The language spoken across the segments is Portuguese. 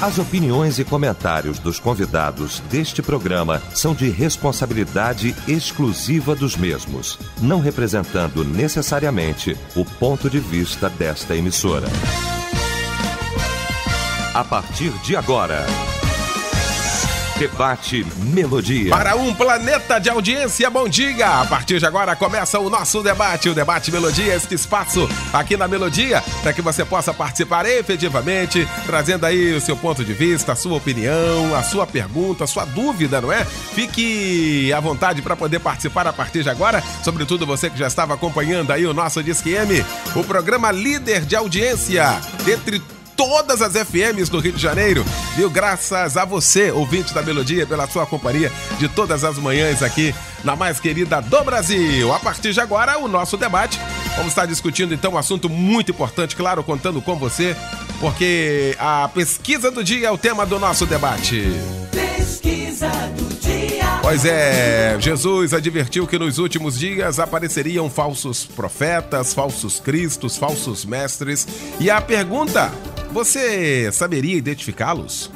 As opiniões e comentários dos convidados deste programa são de responsabilidade exclusiva dos mesmos, não representando necessariamente o ponto de vista desta emissora. A partir de agora, Debate Melodia. Para um planeta de audiência, bom dia! A partir de agora começa o nosso debate, o Debate Melodia, este espaço aqui na Melodia, para que você possa participar efetivamente, trazendo aí o seu ponto de vista, a sua opinião, a sua pergunta, a sua dúvida, não é? Fique à vontade para poder participar a partir de agora, sobretudo você que já estava acompanhando aí o nosso Disque M, o programa líder de audiência, dentre todas as FMs do Rio de Janeiro, viu? Graças a você, ouvinte da Melodia, pela sua companhia de todas as manhãs aqui na mais querida do Brasil. A partir de agora, o nosso debate. Vamos estar discutindo então um assunto muito importante, claro, contando com você, porque a pesquisa do dia é o tema do nosso debate. Pesquisa do dia. Pois é, Jesus advertiu que nos últimos dias apareceriam falsos profetas, falsos cristos, falsos mestres. E a pergunta: você saberia identificá-los?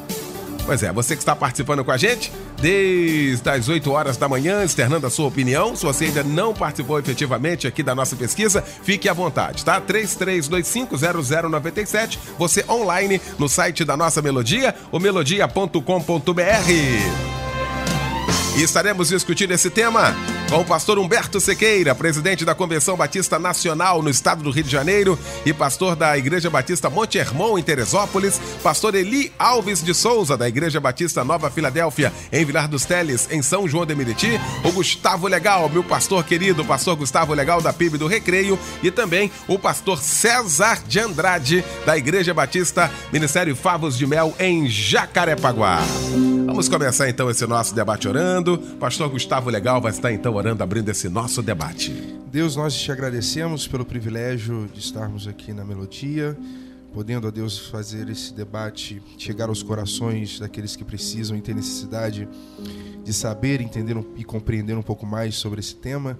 Pois é, você que está participando com a gente desde as 8 horas da manhã, externando a sua opinião. Se você ainda não participou efetivamente aqui da nossa pesquisa, fique à vontade, tá? 33250097, você online no site da nossa Melodia, o melodia.com.br. E estaremos discutindo esse tema com o pastor Humberto Sequeira, presidente da Convenção Batista Nacional no estado do Rio de Janeiro e pastor da Igreja Batista Monte Hermon, em Teresópolis, pastor Eli Alves de Souza, da Igreja Batista Nova Filadélfia, em Vilar dos Teles, em São João de Meriti, o Gustavo Legal, meu pastor querido, o pastor Gustavo Legal, da PIB do Recreio, e também o pastor César de Andrade, da Igreja Batista Ministério Favos de Mel, em Jacarepaguá. Vamos começar então esse nosso debate orando. Pastor Gustavo Legal vai estar então orando, abrindo esse nosso debate. Deus, nós te agradecemos pelo privilégio de estarmos aqui na Melodia, podendo, ó Deus, fazer esse debate chegar aos corações daqueles que precisam e têm necessidade de saber, entender e compreender um pouco mais sobre esse tema.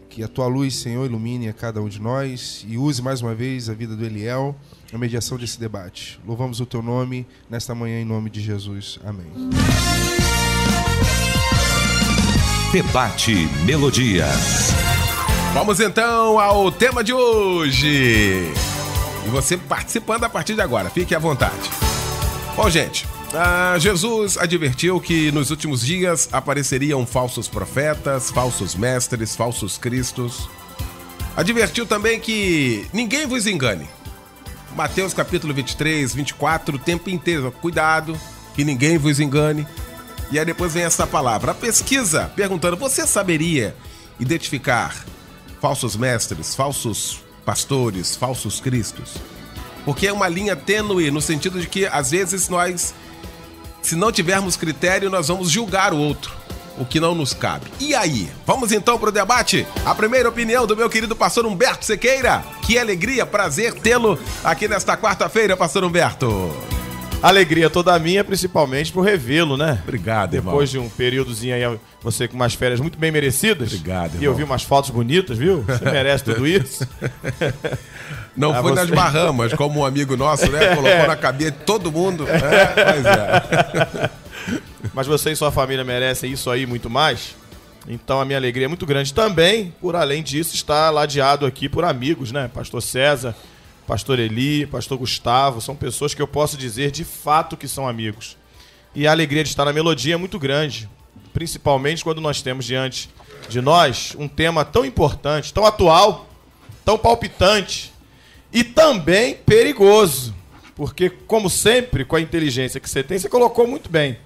Que a tua luz, Senhor, ilumine a cada um de nós e use mais uma vez a vida do Eliel na mediação desse debate. Louvamos o teu nome nesta manhã em nome de Jesus. Amém. Debate Melodia. Vamos então ao tema de hoje. E você participando a partir de agora, fique à vontade. Bom, gente, Jesus advertiu que nos últimos dias apareceriam falsos profetas, falsos mestres, falsos cristos. Advertiu também que ninguém vos engane. Mateus capítulo 23, 24, o tempo inteiro. Cuidado, que ninguém vos engane. E aí depois vem essa palavra. A pesquisa perguntando: você saberia identificar falsos mestres, falsos pastores, falsos cristos? Porque é uma linha tênue no sentido de que às vezes nós, se não tivermos critério, nós vamos julgar o outro, o que não nos cabe. E aí? Vamos então para o debate? A primeira opinião do meu querido pastor Humberto Sequeira. Que alegria, prazer tê-lo aqui nesta quarta-feira, pastor Humberto. Alegria toda minha, principalmente por revê-lo, né? Obrigado, irmão. Depois de um períodozinho aí, você com umas férias muito bem merecidas. Obrigado, irmão. E eu vi umas fotos bonitas, viu? Você merece tudo isso. Não foi nas Bahamas, como um amigo nosso, né? Colocou na cabeça de todo mundo. Pois é. Mas você e sua família merecem isso aí muito mais. Então a minha alegria é muito grande também, por além disso, estar ladeado aqui por amigos, né? Pastor César, pastor Eli, pastor Gustavo, são pessoas que eu posso dizer de fato que são amigos. E a alegria de estar na Melodia é muito grande, principalmente quando nós temos diante de nós um tema tão importante, tão atual, tão palpitante e também perigoso. Porque, como sempre, com a inteligência que você tem, você colocou muito bem.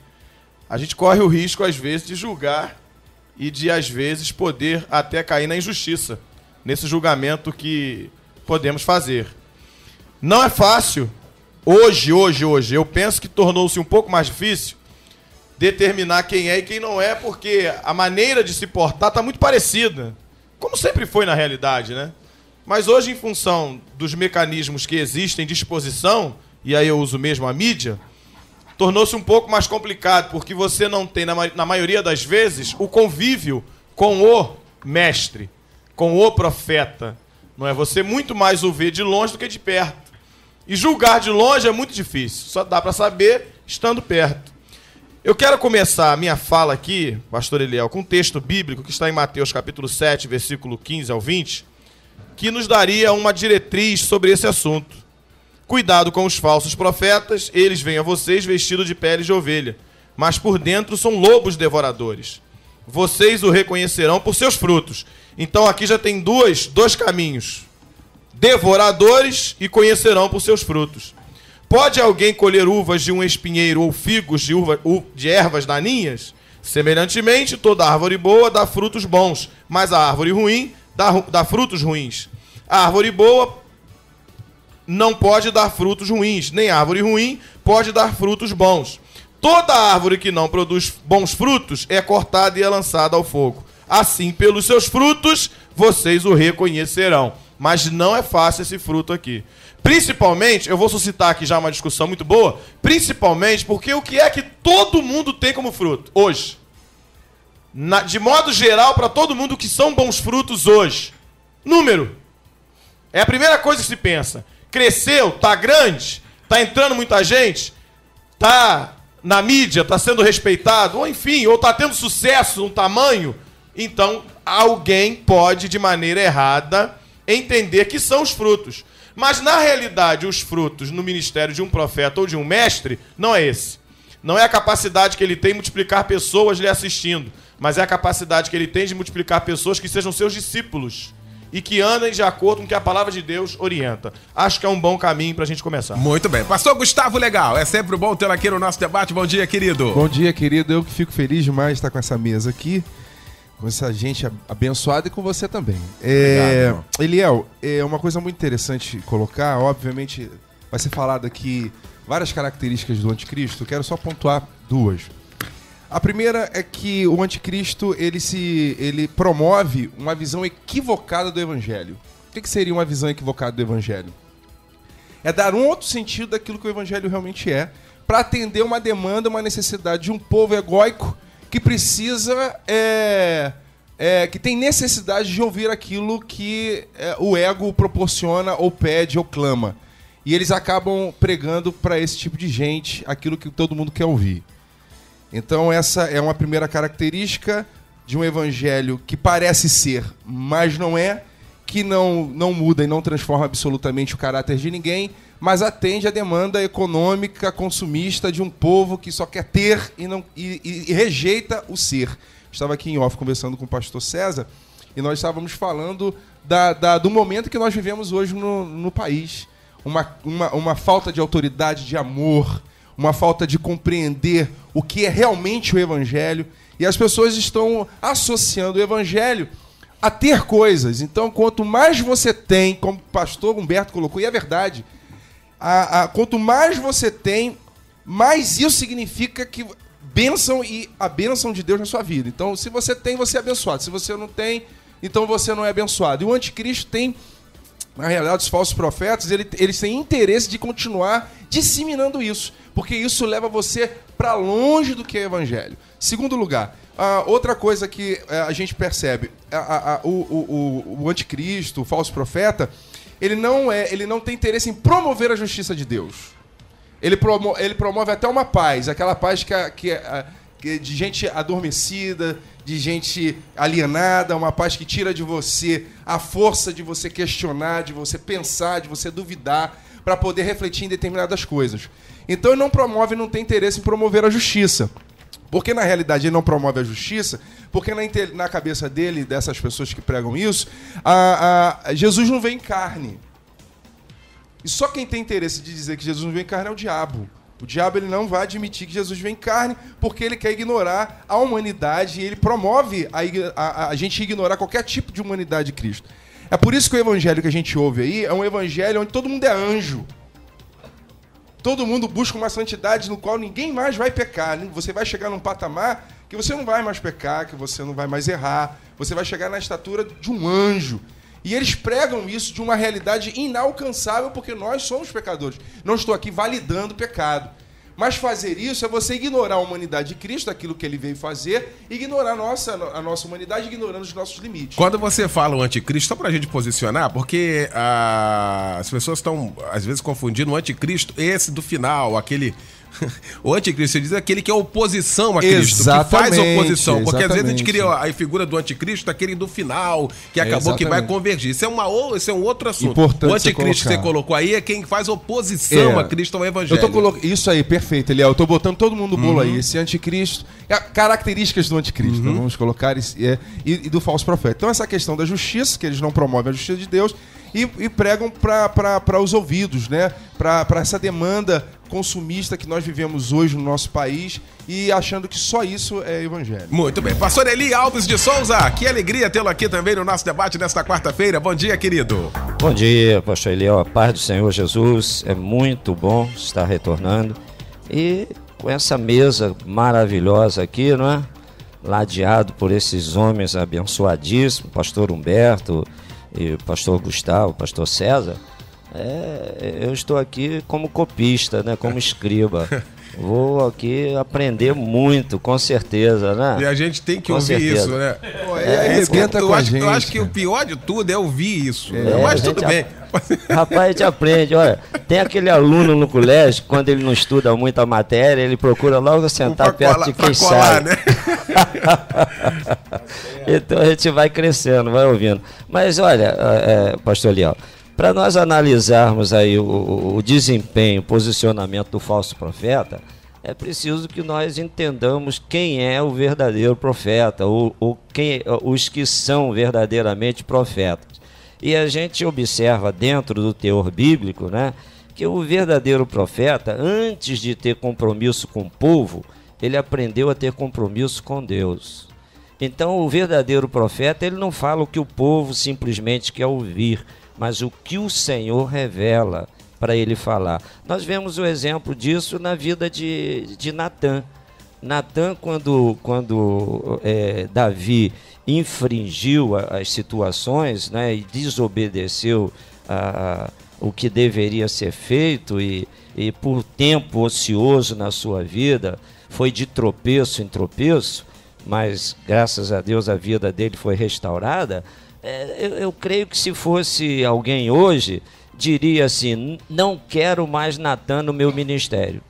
A gente corre o risco, às vezes, de julgar e de, às vezes, poder até cair na injustiça, nesse julgamento que podemos fazer. Não é fácil. Hoje, eu penso que tornou-se um pouco mais difícil determinar quem é e quem não é, porque a maneira de se portar está muito parecida, como sempre foi na realidade, né? Mas hoje, em função dos mecanismos que existem de exposição, e aí eu uso mesmo a mídia, tornou-se um pouco mais complicado, porque você não tem, na maioria das vezes, o convívio com o mestre, com o profeta. Não é? Você muito mais o vê de longe do que de perto. E julgar de longe é muito difícil, só dá para saber estando perto. Eu quero começar a minha fala aqui, pastor Eliel, com um texto bíblico que está em Mateus capítulo 7, versículo 15 ao 20, que nos daria uma diretriz sobre esse assunto. Cuidado com os falsos profetas, eles vêm a vocês vestidos de peles de ovelha, mas por dentro são lobos devoradores. Vocês o reconhecerão por seus frutos. Então aqui já tem dois caminhos. Devoradores e conhecerão por seus frutos. Pode alguém colher uvas de um espinheiro ou figos de ervas daninhas? Semelhantemente, toda árvore boa dá frutos bons, mas a árvore ruim dá frutos ruins. A árvore boa não pode dar frutos ruins, nem a árvore ruim pode dar frutos bons. Toda árvore que não produz bons frutos é cortada e é lançada ao fogo. Assim, pelos seus frutos, vocês o reconhecerão. Mas não é fácil esse fruto aqui. Principalmente, eu vou suscitar aqui já uma discussão muito boa, principalmente porque o que é que todo mundo tem como fruto hoje? De modo geral, para todo mundo, o que são bons frutos hoje? Número. É a primeira coisa que se pensa. Cresceu, tá grande, tá entrando muita gente, tá na mídia, tá sendo respeitado, ou enfim, ou tá tendo sucesso, um tamanho. Então, alguém pode, de maneira errada, entender que são os frutos. Mas, na realidade, os frutos no ministério de um profeta ou de um mestre, não é esse. Não é a capacidade que ele tem de multiplicar pessoas lhe assistindo, mas é a capacidade que ele tem de multiplicar pessoas que sejam seus discípulos e que andem de acordo com o que a palavra de Deus orienta. Acho que é um bom caminho pra gente começar. Muito bem. Pastor Gustavo Legal, é sempre bom tê-lo aqui no nosso debate. Bom dia, querido. Bom dia, querido. Eu que fico feliz demais de estar com essa mesa aqui, com essa gente abençoada e com você também. Obrigado, Eliel, é uma coisa muito interessante colocar, obviamente vai ser falado aqui várias características do anticristo, eu quero só pontuar duas. A primeira é que o anticristo ele promove uma visão equivocada do evangelho. O que seria uma visão equivocada do evangelho? É dar um outro sentido daquilo que o evangelho realmente é, para atender uma demanda, uma necessidade de um povo egóico que precisa, que tem necessidade de ouvir aquilo que o ego proporciona, ou pede, ou clama. E eles acabam pregando para esse tipo de gente aquilo que todo mundo quer ouvir. Então essa é uma primeira característica de um evangelho que parece ser, mas não é, que não muda e não transforma absolutamente o caráter de ninguém, mas atende à demanda econômica, consumista de um povo que só quer ter e rejeita o ser. Estava aqui em off conversando com o pastor César e nós estávamos falando do momento que nós vivemos hoje no país. Uma falta de autoridade, de amor, uma falta de compreender o que é realmente o evangelho. E as pessoas estão associando o evangelho a ter coisas. Então, quanto mais você tem, como o pastor Humberto colocou, e é verdade, quanto mais você tem, mais isso significa que bênção e a bênção de Deus na sua vida. Então, se você tem, você é abençoado. Se você não tem, então você não é abençoado. E o anticristo tem, na realidade, os falsos profetas, eles têm interesse de continuar disseminando isso, porque isso leva você para longe do que é evangelho. Segundo lugar, outra coisa que a gente percebe, o anticristo, o falso profeta, ele não tem interesse em promover a justiça de Deus. Ele promove até uma paz, aquela paz que de gente adormecida, de gente alienada, uma paz que tira de você a força de você questionar, de você pensar, de você duvidar, para poder refletir em determinadas coisas. Então ele não promove, não tem interesse em promover a justiça. Porque na realidade ele não promove a justiça, porque na cabeça dele, dessas pessoas que pregam isso, Jesus não vem em carne. E só quem tem interesse de dizer que Jesus não vem em carne é o diabo. O diabo ele não vai admitir que Jesus vem em carne, porque ele quer ignorar a humanidade e ele promove a gente ignorar qualquer tipo de humanidade de Cristo. É por isso que o evangelho que a gente ouve aí é um evangelho onde todo mundo é anjo. Todo mundo busca uma santidade no qual ninguém mais vai pecar. Você vai chegar num patamar que você não vai mais pecar, que você não vai mais errar. Você vai chegar na estatura de um anjo. E eles pregam isso de uma realidade inalcançável porque nós somos pecadores. Não estou aqui validando o pecado. Mas fazer isso é você ignorar a humanidade de Cristo, aquilo que ele veio fazer, e ignorar a nossa humanidade, ignorando os nossos limites. Quando você fala o anticristo, só pra gente posicionar, porque as pessoas estão, às vezes, confundindo o anticristo, esse do final, aquele... O anticristo diz aquele que é oposição a Cristo, que faz oposição. Porque às vezes a gente cria a figura do anticristo, aquele do final, que acabou que vai convergir. Isso é um outro assunto. Importante. O anticristo que você colocou aí é quem faz oposição a Cristo ao Evangelho. Isso aí, perfeito, Eliel. Eu tô botando todo mundo no bolo aí. Esse anticristo, características do anticristo, vamos colocar, e do falso profeta. Então essa questão da justiça, que eles não promovem a justiça de Deus, e pregam para os ouvidos, né? Para essa demanda consumista que nós vivemos hoje no nosso país, e achando que só isso é evangelho. Muito bem. Pastor Eli Alves de Souza, que alegria tê-lo aqui também no nosso debate nesta quarta-feira. Bom dia, querido. Bom dia, pastor Eli. A paz do Senhor Jesus. É muito bom estar retornando. E com essa mesa maravilhosa aqui, não é? Ladeado por esses homens abençoadíssimos, pastor Humberto e o pastor Gustavo, o pastor César. Eu estou aqui como copista, né? Como escriba. Vou aqui aprender muito, com certeza, né? E a gente tem que com ouvir certeza. isso, né? Eu acho que o pior de tudo é ouvir isso. Mas tudo bem. Rapaz, a gente aprende. Olha, tem aquele aluno no colégio, quando ele não estuda muita matéria, ele procura logo sentar perto de quem sabe. Né? Então a gente vai crescendo, vai ouvindo. Mas olha, pastor Eliel, para nós analisarmos aí o desempenho, o posicionamento do falso profeta, é preciso que nós entendamos quem é o verdadeiro profeta, os que são verdadeiramente profetas. E a gente observa dentro do teor bíblico, né, que o verdadeiro profeta, antes de ter compromisso com o povo, ele aprendeu a ter compromisso com Deus. Então o verdadeiro profeta, ele não fala o que o povo simplesmente quer ouvir, mas o que o Senhor revela para ele falar. Nós vemos o exemplo disso na vida de Natã. Natã, quando Davi infringiu as situações, né, e desobedeceu o que deveria ser feito, e por tempo ocioso na sua vida, foi de tropeço em tropeço, mas graças a Deus a vida dele foi restaurada. Eu creio que se fosse alguém hoje, diria assim: não quero mais Natã no meu ministério.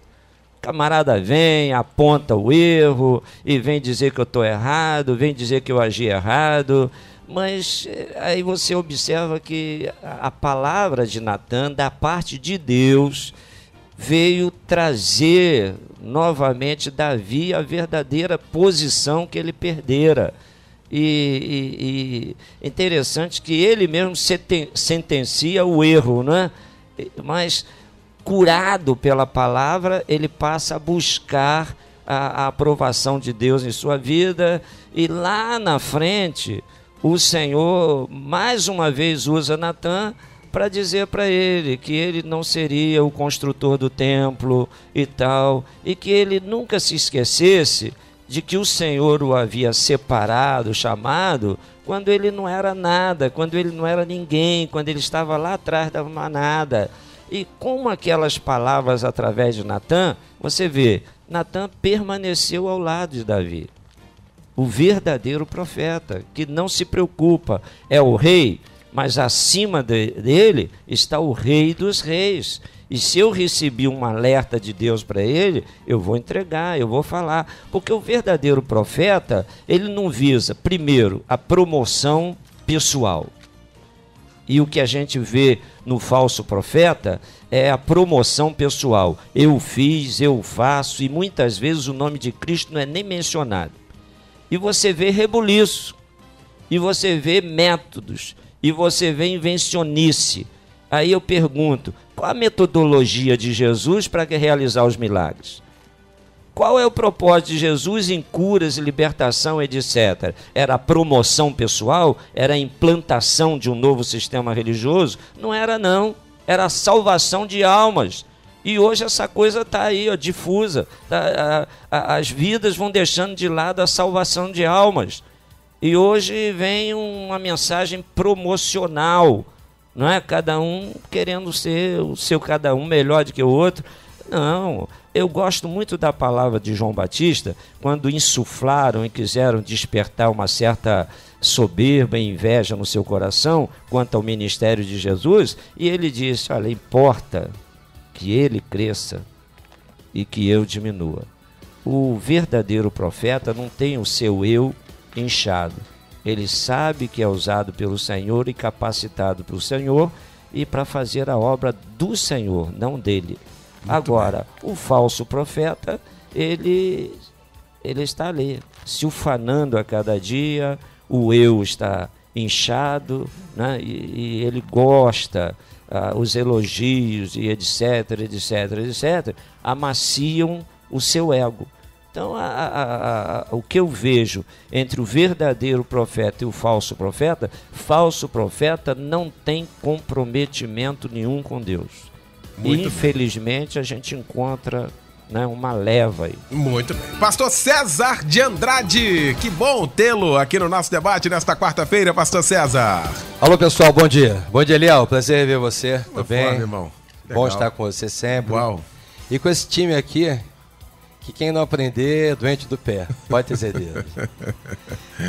O camarada vem, aponta o erro e vem dizer que eu estou errado, vem dizer que eu agi errado. Mas aí você observa que a palavra de Natã, da parte de Deus, veio trazer novamente Davi a verdadeira posição que ele perdera. E interessante que ele mesmo sentencia o erro, né? Mas curado pela palavra, ele passa a buscar a aprovação de Deus em sua vida, e lá na frente o Senhor mais uma vez usa Natã para dizer para ele que ele não seria o construtor do templo e tal, e que ele nunca se esquecesse de que o Senhor o havia separado, chamado, quando ele não era nada, quando ele não era ninguém, quando ele estava lá atrás da manada. E com aquelas palavras através de Natã, você vê, Natã permaneceu ao lado de Davi. O verdadeiro profeta, que não se preocupa, é o rei, mas acima dele está o Rei dos Reis. E se eu recebi um alerta de Deus para ele, eu vou entregar, eu vou falar. Porque o verdadeiro profeta, ele não visa, primeiro, a promoção pessoal. E o que a gente vê no falso profeta é a promoção pessoal. Eu fiz, eu faço, e muitas vezes o nome de Cristo não é nem mencionado. E você vê rebuliço, e você vê métodos, e você vê invencionice. Aí eu pergunto, qual a metodologia de Jesus para realizar os milagres? Qual é o propósito de Jesus em curas, libertação, etc.? Era a promoção pessoal? Era a implantação de um novo sistema religioso? Não era, não. Era a salvação de almas. E hoje essa coisa está aí, ó, difusa. As vidas vão deixando de lado a salvação de almas. E hoje vem uma mensagem promocional, não é? Cada um querendo ser o seu cada um melhor do que o outro. Não, eu gosto muito da palavra de João Batista, quando insuflaram e quiseram despertar uma certa soberba e inveja no seu coração quanto ao ministério de Jesus, e ele disse, olha, importa que ele cresça e que eu diminua. O verdadeiro profeta não tem o seu eu inchado. Ele sabe que é usado pelo Senhor e capacitado pelo Senhor e para fazer a obra do Senhor, não dele. Agora, o falso profeta, ele está ali, se ufanando a cada dia, o eu está inchado, né? E ele gosta, os elogios e etc, amaciam o seu ego. Então, o que eu vejo entre o verdadeiro profeta e o falso profeta não tem comprometimento nenhum com Deus. Muito e, infelizmente, a gente encontra, né, uma leva aí. Muito bem. Pastor César de Andrade, que bom tê-lo aqui no nosso debate nesta quarta-feira, Pastor César. Alô, pessoal, bom dia. Bom dia, Eliel. Prazer ver você. Tudo bem? Forma, irmão. Legal. Bom estar com você sempre. Uau. E com esse time aqui, que quem não aprender é doente do pé, pode ter certeza.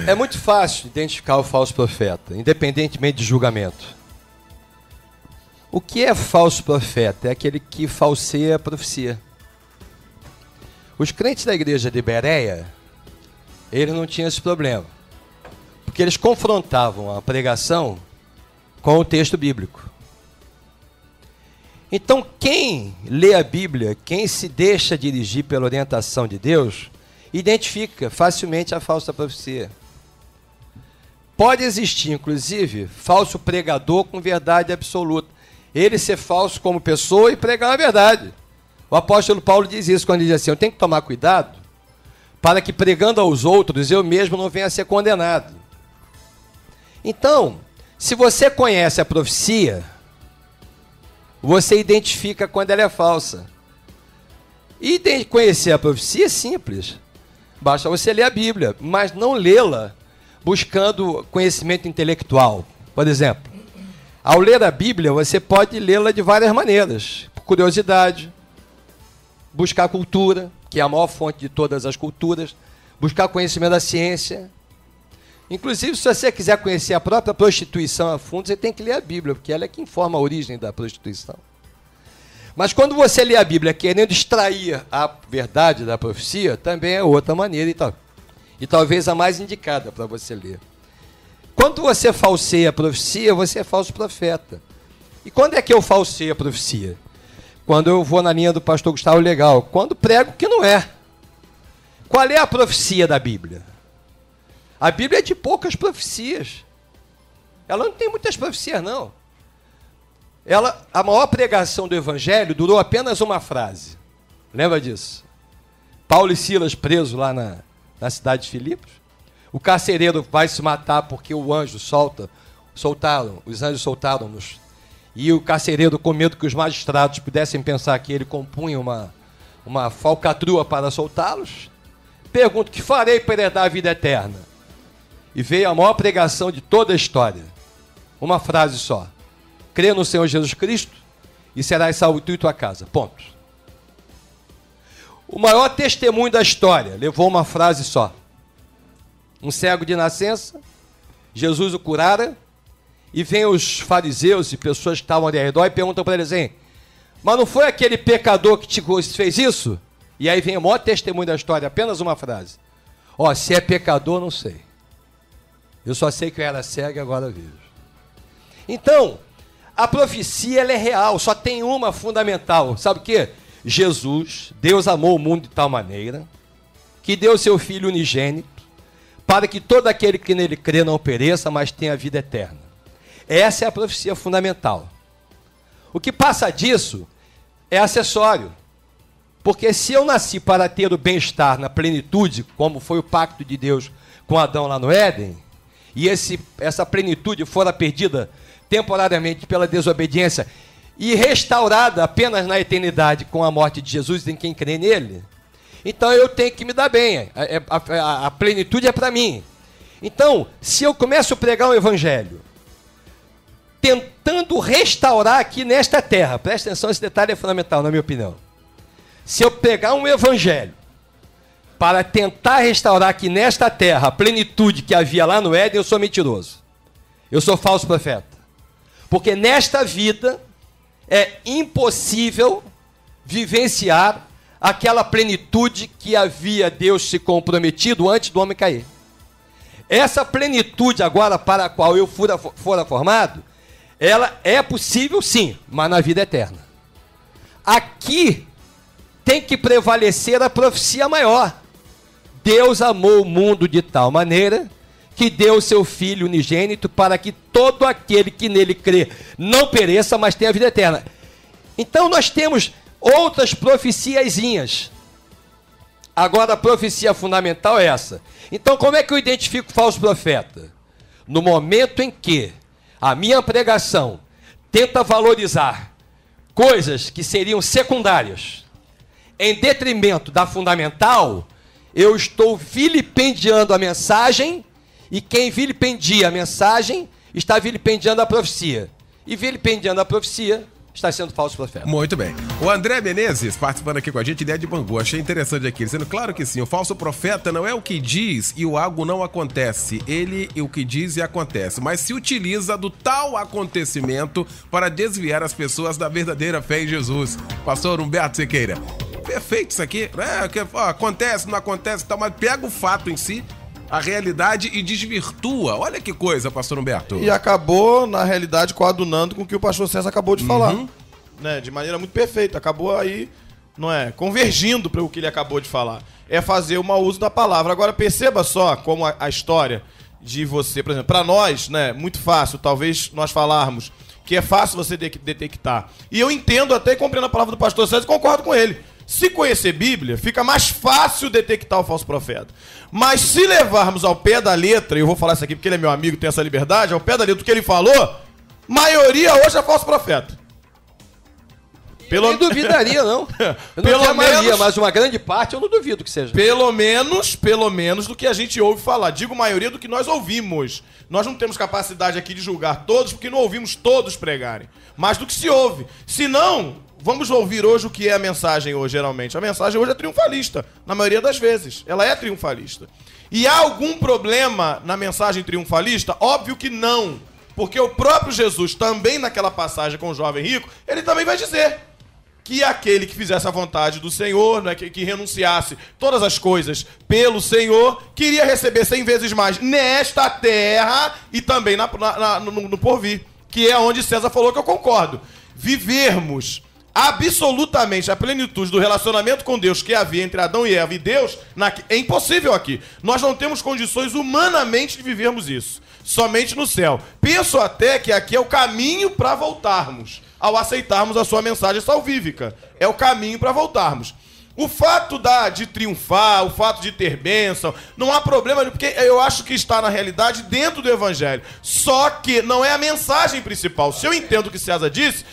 É muito fácil identificar o falso profeta, independentemente de julgamento. O que é falso profeta? É aquele que falseia a profecia. Os crentes da igreja de Bereia, eles não tinham esse problema, porque eles confrontavam a pregação com o texto bíblico. Então, quem lê a Bíblia, quem se deixa dirigir pela orientação de Deus, identifica facilmente a falsa profecia. Pode existir, inclusive, falso pregador com verdade absoluta. Ele ser falso como pessoa e pregar a verdade. O apóstolo Paulo diz isso quando ele diz assim, eu tenho que tomar cuidado para que pregando aos outros eu mesmo não venha a ser condenado. Então, se você conhece a profecia, você identifica quando ela é falsa. E conhecer a profecia é simples. Basta você ler a Bíblia, mas não lê-la buscando conhecimento intelectual. Por exemplo, ao ler a Bíblia, você pode lê-la de várias maneiras. Por curiosidade, buscar cultura, que é a maior fonte de todas as culturas, buscar conhecimento da ciência. Inclusive, se você quiser conhecer a própria prostituição a fundo, você tem que ler a Bíblia, porque ela é que informa a origem da prostituição. Mas quando você lê a Bíblia querendo extrair a verdade da profecia, também é outra maneira e talvez a mais indicada para você ler. Quando você falseia a profecia, você é falso profeta. E quando é que eu falseio a profecia? Quando eu vou na linha do pastor Gustavo Legal, quando prego que não é. Qual é a profecia da Bíblia? A Bíblia é de poucas profecias. Ela não tem muitas profecias, não. A maior pregação do Evangelho durou apenas uma frase. Lembra disso? Paulo e Silas presos lá na cidade de Filipos. O carcereiro vai se matar porque o anjo os anjos soltaram-nos. E o carcereiro, com medo que os magistrados pudessem pensar que ele compunha uma falcatrua para soltá-los, pergunta: que farei para herdar a vida eterna? E veio a maior pregação de toda a história. Uma frase só: crê no Senhor Jesus Cristo e serás salvo tu e tua casa. Ponto. O maior testemunho da história levou uma frase só. Um cego de nascença, Jesus o curara, e vem os fariseus e pessoas que estavam ali ao redor e perguntam para ele assim: mas não foi aquele pecador que te fez isso? E aí vem o maior testemunho da história, apenas uma frase: ó, se é pecador, não sei. Eu só sei que eu era cego e agora vejo. Então, a profecia ela é real, só tem uma fundamental. Sabe o quê? Jesus, Deus amou o mundo de tal maneira que deu seu Filho unigênito para que todo aquele que nele crê não pereça, mas tenha a vida eterna. Essa é a profecia fundamental. O que passa disso é acessório. Porque se eu nasci para ter o bem-estar na plenitude, como foi o pacto de Deus com Adão lá no Éden, e essa plenitude fora perdida temporariamente pela desobediência e restaurada apenas na eternidade com a morte de Jesus em quem crê nele, então eu tenho que me dar bem. A plenitude é para mim. Então, se eu começo a pregar um evangelho tentando restaurar aqui nesta terra, presta atenção, esse detalhe é fundamental, na minha opinião. Se eu pegar um evangelho para tentar restaurar aqui nesta terra a plenitude que havia lá no Éden, eu sou mentiroso. Eu sou falso profeta. Porque nesta vida é impossível vivenciar aquela plenitude que havia Deus se comprometido antes do homem cair. Essa plenitude agora para a qual eu fora formado, ela é possível sim, mas na vida eterna. Aqui tem que prevalecer a profecia maior. Deus amou o mundo de tal maneira que deu o seu Filho unigênito para que todo aquele que nele crê não pereça, mas tenha vida eterna. Então nós temos outras profeciazinhas. Agora a profecia fundamental é essa. Então como é que eu identifico o falso profeta? No momento em que a minha pregação tenta valorizar coisas que seriam secundárias em detrimento da fundamental, eu estou vilipendiando a mensagem, e quem vilipendia a mensagem está vilipendiando a profecia. E vilipendiando a profecia está sendo falso profeta. Muito bem. O André Menezes, participando aqui com a gente, ideia de Bangu. Achei interessante aqui, dizendo claro que sim, o falso profeta não é o que diz e o algo não acontece. Ele o que diz e acontece, mas se utiliza do tal acontecimento para desviar as pessoas da verdadeira fé em Jesus. Pastor Humberto Sequeira. Perfeito isso aqui, né? Acontece, não acontece, tal, mas pega o fato em si, a realidade, e desvirtua. Olha que coisa, pastor Humberto. E acabou, na realidade, coadunando com o que o pastor César acabou de falar. Né? De maneira muito perfeita. Acabou aí, não é? Convergindo para o que ele acabou de falar. É fazer o mau uso da palavra. Agora, perceba só como a história de você, por exemplo, para nós, né? Muito fácil, talvez nós falarmos que é fácil você detectar. E eu entendo até e compreendo a palavra do pastor César e concordo com ele. Se conhecer Bíblia, fica mais fácil detectar o falso profeta. Mas se levarmos ao pé da letra, e eu vou falar isso aqui porque ele é meu amigo, tem essa liberdade, ao pé da letra do que ele falou, maioria hoje é falso profeta. Eu não duvidaria, não. Eu não tenho a maioria, mas uma grande parte eu não duvido que seja. Pelo menos do que a gente ouve falar. Digo maioria do que nós ouvimos. Nós não temos capacidade aqui de julgar todos, porque não ouvimos todos pregarem. Mas do que se ouve. Se não, vamos ouvir hoje o que é a mensagem hoje, geralmente. A mensagem hoje é triunfalista, na maioria das vezes. Ela é triunfalista. E há algum problema na mensagem triunfalista? Óbvio que não. Porque o próprio Jesus, também naquela passagem com o jovem rico, ele também vai dizer que aquele que fizesse a vontade do Senhor, né, que renunciasse todas as coisas pelo Senhor, queria receber 100 vezes mais nesta terra e também no porvir, que é onde César falou que eu concordo. Vivermos absolutamente a plenitude do relacionamento com Deus que havia entre Adão e Eva e Deus, é impossível aqui. Nós não temos condições humanamente de vivermos isso. Somente no céu. Penso até que aqui é o caminho para voltarmos, ao aceitarmos a sua mensagem salvífica. É o caminho para voltarmos. O fato de triunfar, o fato de ter bênção, não há problema, porque eu acho que está na realidade dentro do evangelho. Só que não é a mensagem principal. Se eu entendo o que César disse,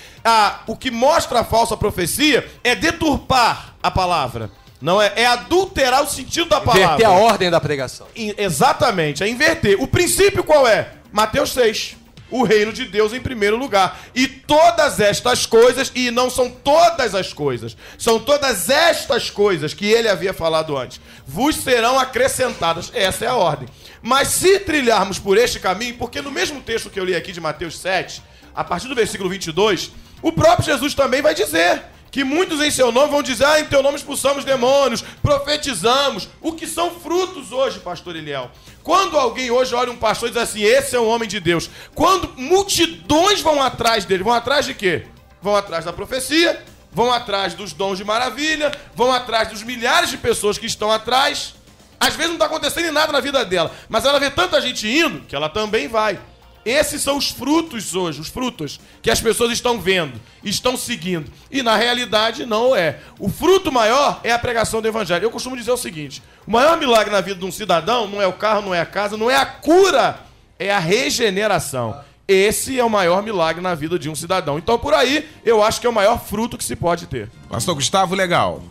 o que mostra a falsa profecia é deturpar a palavra. Não é adulterar o sentido da palavra. Inverter a ordem da pregação. Exatamente, é inverter. O princípio qual é? Mateus 6. O reino de Deus em primeiro lugar. E todas estas coisas, e não são todas as coisas, são todas estas coisas que ele havia falado antes, vos serão acrescentadas. Essa é a ordem. Mas se trilharmos por este caminho, porque no mesmo texto que eu li aqui de Mateus 7, a partir do versículo 22, o próprio Jesus também vai dizer que muitos em seu nome vão dizer, em teu nome expulsamos demônios, profetizamos, o que são frutos hoje, pastor Eliel. Quando alguém hoje olha um pastor e diz assim, esse é um homem de Deus, quando multidões vão atrás dele, vão atrás de quê? Vão atrás da profecia, vão atrás dos dons de maravilha, vão atrás dos milhares de pessoas que estão atrás. Às vezes não está acontecendo nada na vida dela, mas ela vê tanta gente indo que ela também vai. Esses são os frutos hoje, os frutos que as pessoas estão vendo, estão seguindo. E na realidade não é. O fruto maior é a pregação do evangelho. Eu costumo dizer o seguinte, o maior milagre na vida de um cidadão não é o carro, não é a casa, não é a cura, é a regeneração. Esse é o maior milagre na vida de um cidadão. Então por aí eu acho que é o maior fruto que se pode ter. Pastor Gustavo, legal.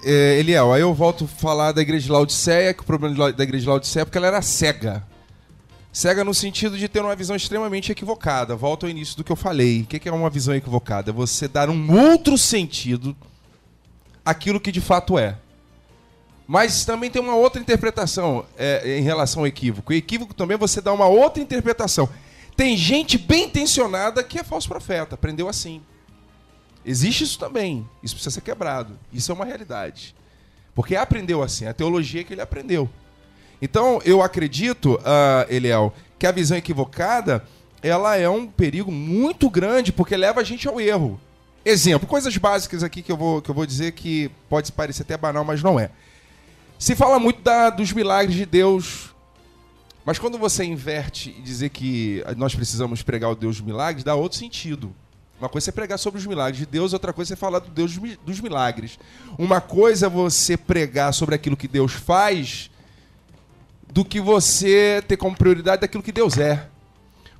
Eliel, aí eu volto a falar da igreja de Laodiceia, que o problema da igreja de Laodiceia é porque ela era cega. Cega no sentido de ter uma visão extremamente equivocada. Volto ao início do que eu falei. O que é uma visão equivocada? É você dar um outro sentido aquilo que de fato é. Mas também tem uma outra interpretação em relação ao equívoco. O equívoco também você dá uma outra interpretação. Tem gente bem intencionada que é falso profeta, aprendeu assim. Existe isso também. Isso precisa ser quebrado. Isso é uma realidade. Porque aprendeu assim, a teologia que ele aprendeu. Então, eu acredito, Eliel, que a visão equivocada, ela é um perigo muito grande, porque leva a gente ao erro. Exemplo, coisas básicas aqui que eu vou dizer que pode parecer até banal, mas não é. Se fala muito dos milagres de Deus, mas quando você inverte e dizer que nós precisamos pregar o Deus dos milagres, dá outro sentido. Uma coisa é pregar sobre os milagres de Deus, outra coisa é falar do Deus dos milagres. Uma coisa é você pregar sobre aquilo que Deus faz, do que você ter como prioridade daquilo que Deus é.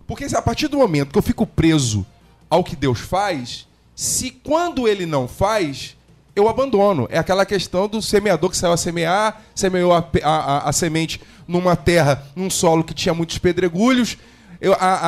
Porque a partir do momento que eu fico preso ao que Deus faz, se quando Ele não faz, eu abandono. É aquela questão do semeador que saiu a semear, semeou a semente numa terra, num solo que tinha muitos pedregulhos,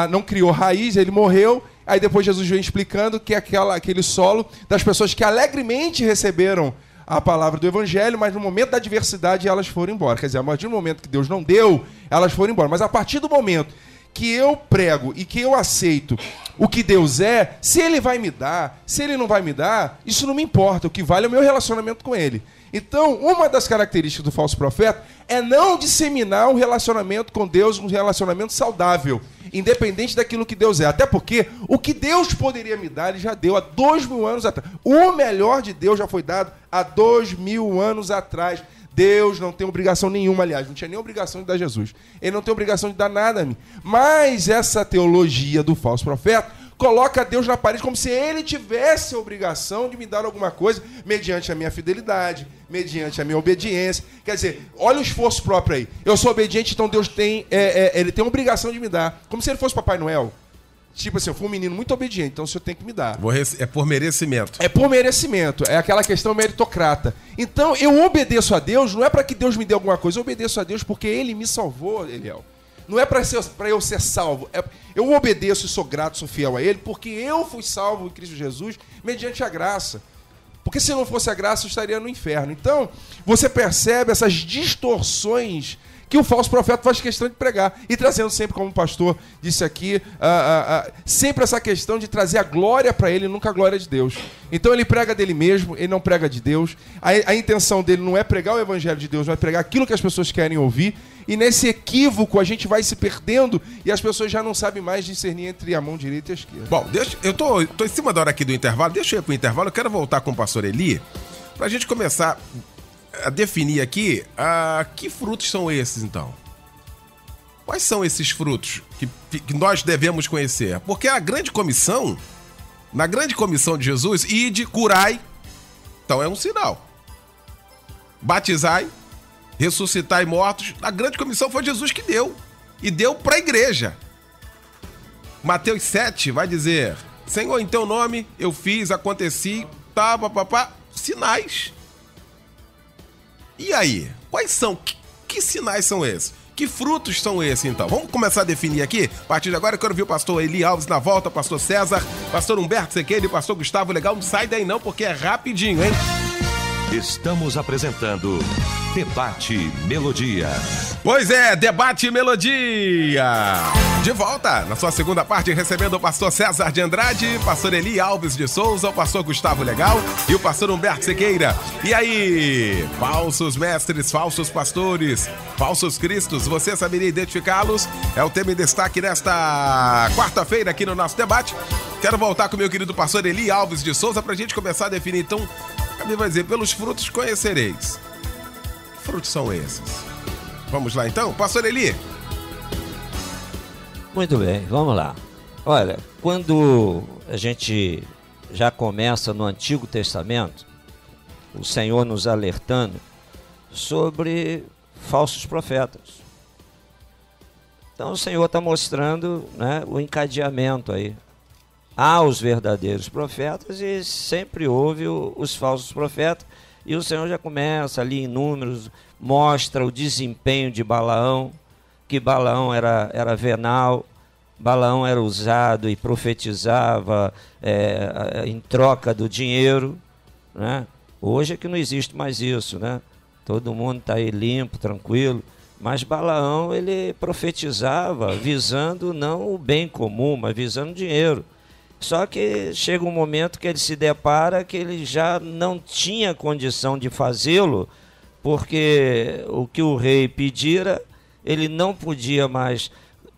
não criou raiz, ele morreu. Aí depois Jesus vem explicando que é aquele solo das pessoas que alegremente receberam a palavra do Evangelho, mas no momento da adversidade elas foram embora. Quer dizer, a partir do momento que Deus não deu, elas foram embora. Mas a partir do momento que eu prego e que eu aceito o que Deus é, se Ele vai me dar, se Ele não vai me dar, isso não me importa. O que vale é o meu relacionamento com Ele. Então, uma das características do falso profeta é não disseminar um relacionamento com Deus, um relacionamento saudável, independente daquilo que Deus é. Até porque o que Deus poderia me dar, Ele já deu há 2000 anos atrás. O melhor de Deus já foi dado há 2000 anos atrás. Deus não tem obrigação nenhuma, aliás, não tinha nem obrigação de dar Jesus. Ele não tem obrigação de dar nada a mim. Mas essa teologia do falso profeta coloca Deus na parede como se Ele tivesse a obrigação de me dar alguma coisa mediante a minha fidelidade, mediante a minha obediência. Quer dizer, olha o esforço próprio aí. Eu sou obediente, então Deus Ele tem a obrigação de me dar. Como se Ele fosse Papai Noel. Tipo assim, eu fui um menino muito obediente, então o senhor tem que me dar. É por merecimento. É por merecimento. É aquela questão meritocrata. Então, eu obedeço a Deus, não é para que Deus me dê alguma coisa, eu obedeço a Deus porque Ele me salvou, Eliel. Não é para eu ser salvo. Eu obedeço e sou grato, sou fiel a Ele, porque eu fui salvo em Cristo Jesus mediante a graça. Porque se não fosse a graça, eu estaria no inferno. Então, você percebe essas distorções que o falso profeta faz questão de pregar. E trazendo sempre, como o pastor disse aqui, sempre essa questão de trazer a glória para ele, nunca a glória de Deus. Então ele prega dele mesmo, ele não prega de Deus. A intenção dele não é pregar o evangelho de Deus, não é pregar aquilo que as pessoas querem ouvir. E nesse equívoco a gente vai se perdendo e as pessoas já não sabem mais discernir entre a mão direita e a esquerda. Bom, eu tô em cima da hora aqui do intervalo, deixa eu ir pro intervalo, eu quero voltar com o pastor Eli, pra gente começar a definir aqui que frutos são esses, então. Quais são esses frutos que nós devemos conhecer? Porque na grande comissão de Jesus, ide, curai, então é um sinal. Batizai, ressuscitai mortos, a grande comissão foi Jesus que deu. E deu para a igreja. Mateus 7 vai dizer: Senhor, em teu nome eu fiz, aconteci, sinais. E aí? Quais são? Que sinais são esses? Que frutos são esses, então? Vamos começar a definir aqui? A partir de agora eu quero ver o pastor Eli Alves na volta, pastor César, pastor Humberto Sequeira, pastor Gustavo Legal. Não sai daí não, porque é rapidinho, hein? Estamos apresentando Debate Melodia. Pois é, Debate Melodia. De volta, na sua segunda parte, recebendo o pastor César de Andrade, pastor Eli Alves de Souza, o pastor Gustavo Legal e o pastor Humberto Sequeira. E aí, falsos mestres, falsos pastores, falsos cristos, você saberia identificá-los? É o tema em destaque nesta quarta-feira aqui no nosso debate. Quero voltar com o meu querido pastor Eli Alves de Souza pra gente começar a definir, então, ele vai dizer, pelos frutos conhecereis. Que frutos são esses? Vamos lá então, pastor Eli. Muito bem, vamos lá. Olha, quando a gente já começa no Antigo Testamento, o Senhor nos alertando sobre falsos profetas. Então o Senhor está mostrando, né, o encadeamento aí. Há os verdadeiros profetas e sempre houve os falsos profetas. E o Senhor já começa ali em Números, mostra o desempenho de Balaão, que Balaão era venal, Balaão era usado e profetizava em troca do dinheiro, né? Hoje é que não existe mais isso, né? Todo mundo está aí limpo, tranquilo. Mas Balaão, ele profetizava visando não o bem comum, mas visando dinheiro. Só que chega um momento que ele se depara que ele já não tinha condição de fazê-lo, porque o que o rei pedira, ele não podia mais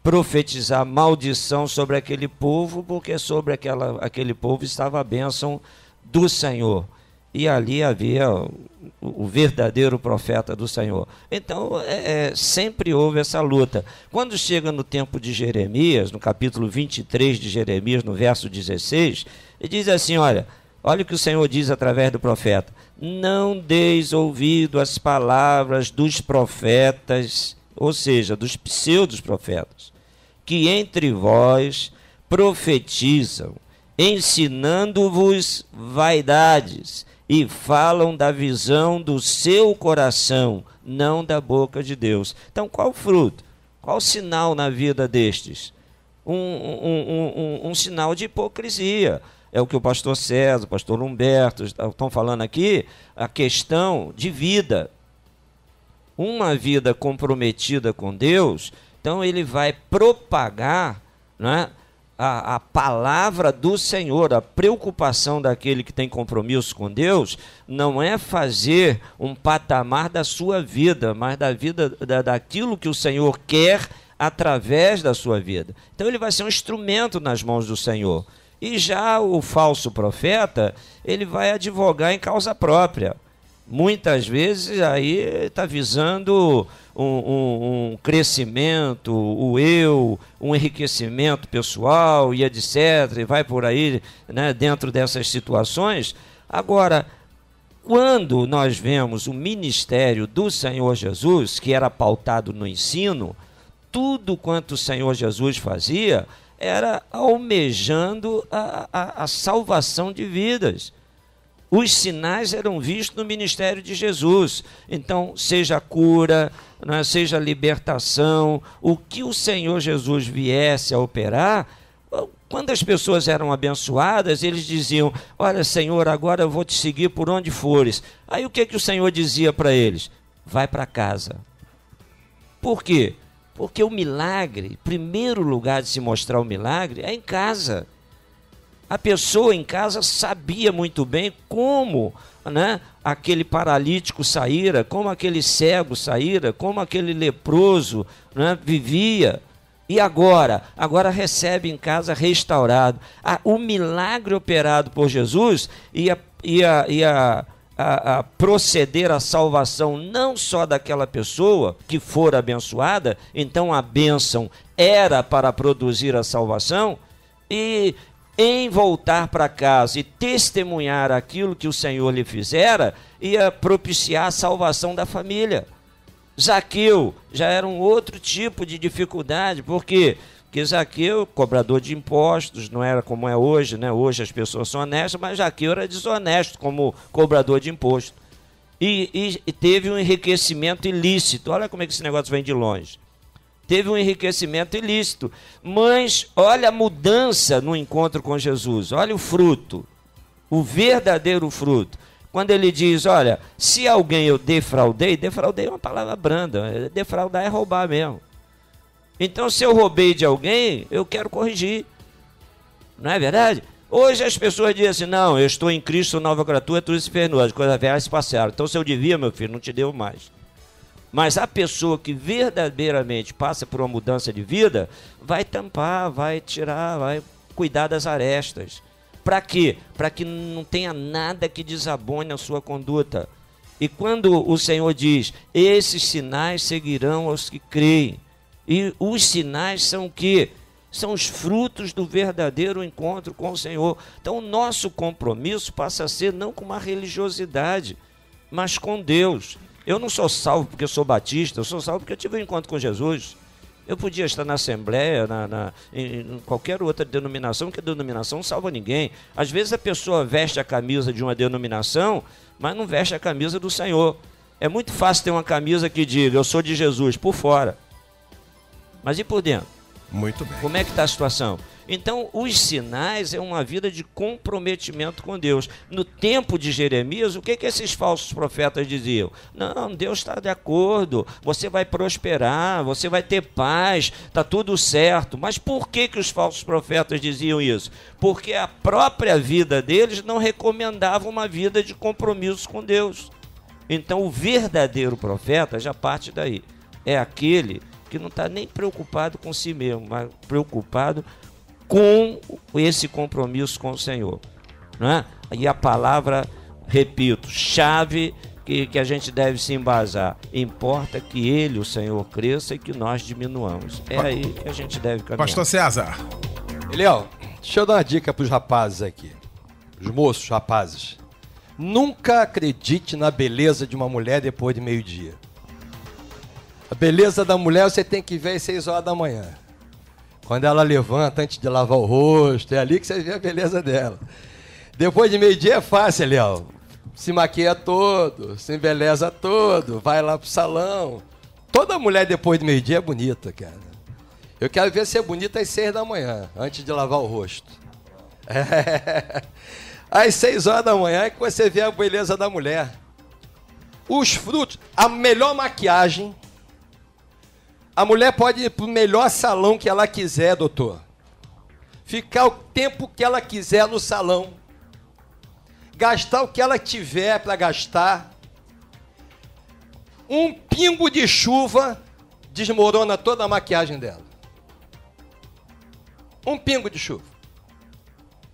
profetizar maldição sobre aquele povo, porque sobre aquele povo estava a bênção do Senhor. E ali havia o verdadeiro profeta do Senhor. Então, sempre houve essa luta. Quando chega no tempo de Jeremias, no capítulo 23 de Jeremias, no verso 16, ele diz assim, olha o que o Senhor diz através do profeta: não deis ouvido às palavras dos profetas, ou seja, dos pseudos profetas, que entre vós profetizam, ensinando-vos vaidades, e falam da visão do seu coração, não da boca de Deus. Então, qual o fruto? Qual o sinal na vida destes? Um sinal de hipocrisia. É o que o pastor César, o pastor Humberto estão falando aqui, a questão de vida. Uma vida comprometida com Deus, então ele vai propagar, né, a palavra do Senhor. A preocupação daquele que tem compromisso com Deus não é fazer um patamar da sua vida, mas da vida daquilo que o Senhor quer através da sua vida. Então ele vai ser um instrumento nas mãos do Senhor. E já o falso profeta, ele vai advogar em causa própria. Muitas vezes aí está visando um crescimento, o eu, um enriquecimento pessoal e etc. E vai por aí, né, dentro dessas situações. Agora, quando nós vemos o ministério do Senhor Jesus, que era pautado no ensino, tudo quanto o Senhor Jesus fazia era almejando a salvação de vidas. Os sinais eram vistos no ministério de Jesus. Então, seja cura, né, seja libertação, o que o Senhor Jesus viesse a operar, quando as pessoas eram abençoadas, eles diziam: olha, Senhor, agora eu vou te seguir por onde fores. Aí o que o Senhor dizia para eles? Vai para casa. Por quê? Porque o milagre, primeiro lugar de se mostrar o milagre, é em casa. A pessoa em casa sabia muito bem como, né, aquele paralítico saíra, como aquele cego saíra, como aquele leproso, né, vivia. E agora recebe em casa restaurado. O milagre operado por Jesus ia proceder à salvação não só daquela pessoa que for abençoada, então a bênção era para produzir a salvação, e em voltar para casa e testemunhar aquilo que o Senhor lhe fizera, ia propiciar a salvação da família. Zaqueu já era um outro tipo de dificuldade, porque Zaqueu, cobrador de impostos, não era como é hoje, né? Hoje as pessoas são honestas, mas Zaqueu era desonesto como cobrador de imposto. E teve um enriquecimento ilícito. Olha como é que esse negócio vem de longe. Teve um enriquecimento ilícito, mas olha a mudança no encontro com Jesus, olha o fruto, o verdadeiro fruto. Quando ele diz, olha, se alguém eu defraudei é uma palavra branda, defraudar é roubar mesmo. Então, se eu roubei de alguém, eu quero corrigir, não é verdade? Hoje as pessoas dizem assim: não, eu estou em Cristo, nova criatura, tudo se fez novo, as coisas velhas se passaram. Então, se eu devia, meu filho, não te devo mais. Mas a pessoa que verdadeiramente passa por uma mudança de vida, vai tampar, vai tirar, vai cuidar das arestas. Para quê? Para que não tenha nada que desabone a sua conduta. E quando o Senhor diz: esses sinais seguirão aos que creem. E os sinais são o quê? São os frutos do verdadeiro encontro com o Senhor. Então o nosso compromisso passa a ser não com uma religiosidade, mas com Deus. Eu não sou salvo porque eu sou batista, eu sou salvo porque eu tive um encontro com Jesus. Eu podia estar na Assembleia, em qualquer outra denominação, que a denominação não salva ninguém. Às vezes a pessoa veste a camisa de uma denominação, mas não veste a camisa do Senhor. É muito fácil ter uma camisa que diga: eu sou de Jesus, por fora. Mas e por dentro? Muito bem. Como é que está a situação? Então, os sinais é uma vida de comprometimento com Deus. No tempo de Jeremias, o que esses falsos profetas diziam? Não, Deus está de acordo, você vai prosperar, você vai ter paz, está tudo certo. Mas por que os falsos profetas diziam isso? Porque a própria vida deles não recomendava uma vida de compromisso com Deus. Então, o verdadeiro profeta já parte daí. É aquele que não está nem preocupado com si mesmo, mas preocupado com esse compromisso com o Senhor. Né? E a palavra, repito, chave que a gente deve se embasar. Importa que Ele, o Senhor, cresça e que nós diminuamos. É aí que a gente deve caminhar. Pastor César. Eliel, deixa eu dar uma dica para os rapazes aqui. Os moços, rapazes. Nunca acredite na beleza de uma mulher depois de meio-dia. A beleza da mulher você tem que ver às 6 horas da manhã. Quando ela levanta antes de lavar o rosto, é ali que você vê a beleza dela. Depois de meio-dia é fácil, Eliel. Se maquia todo, se embeleza todo, vai lá pro salão. Toda mulher depois de meio-dia é bonita, cara. Eu quero ver ser bonita às 6 da manhã, antes de lavar o rosto. Às 6 horas da manhã é que você vê a beleza da mulher. Os frutos, a melhor maquiagem. A mulher pode ir pro melhor salão que ela quiser, doutor. Ficar o tempo que ela quiser no salão. Gastar o que ela tiver para gastar. Um pingo de chuva desmorona toda a maquiagem dela. Um pingo de chuva.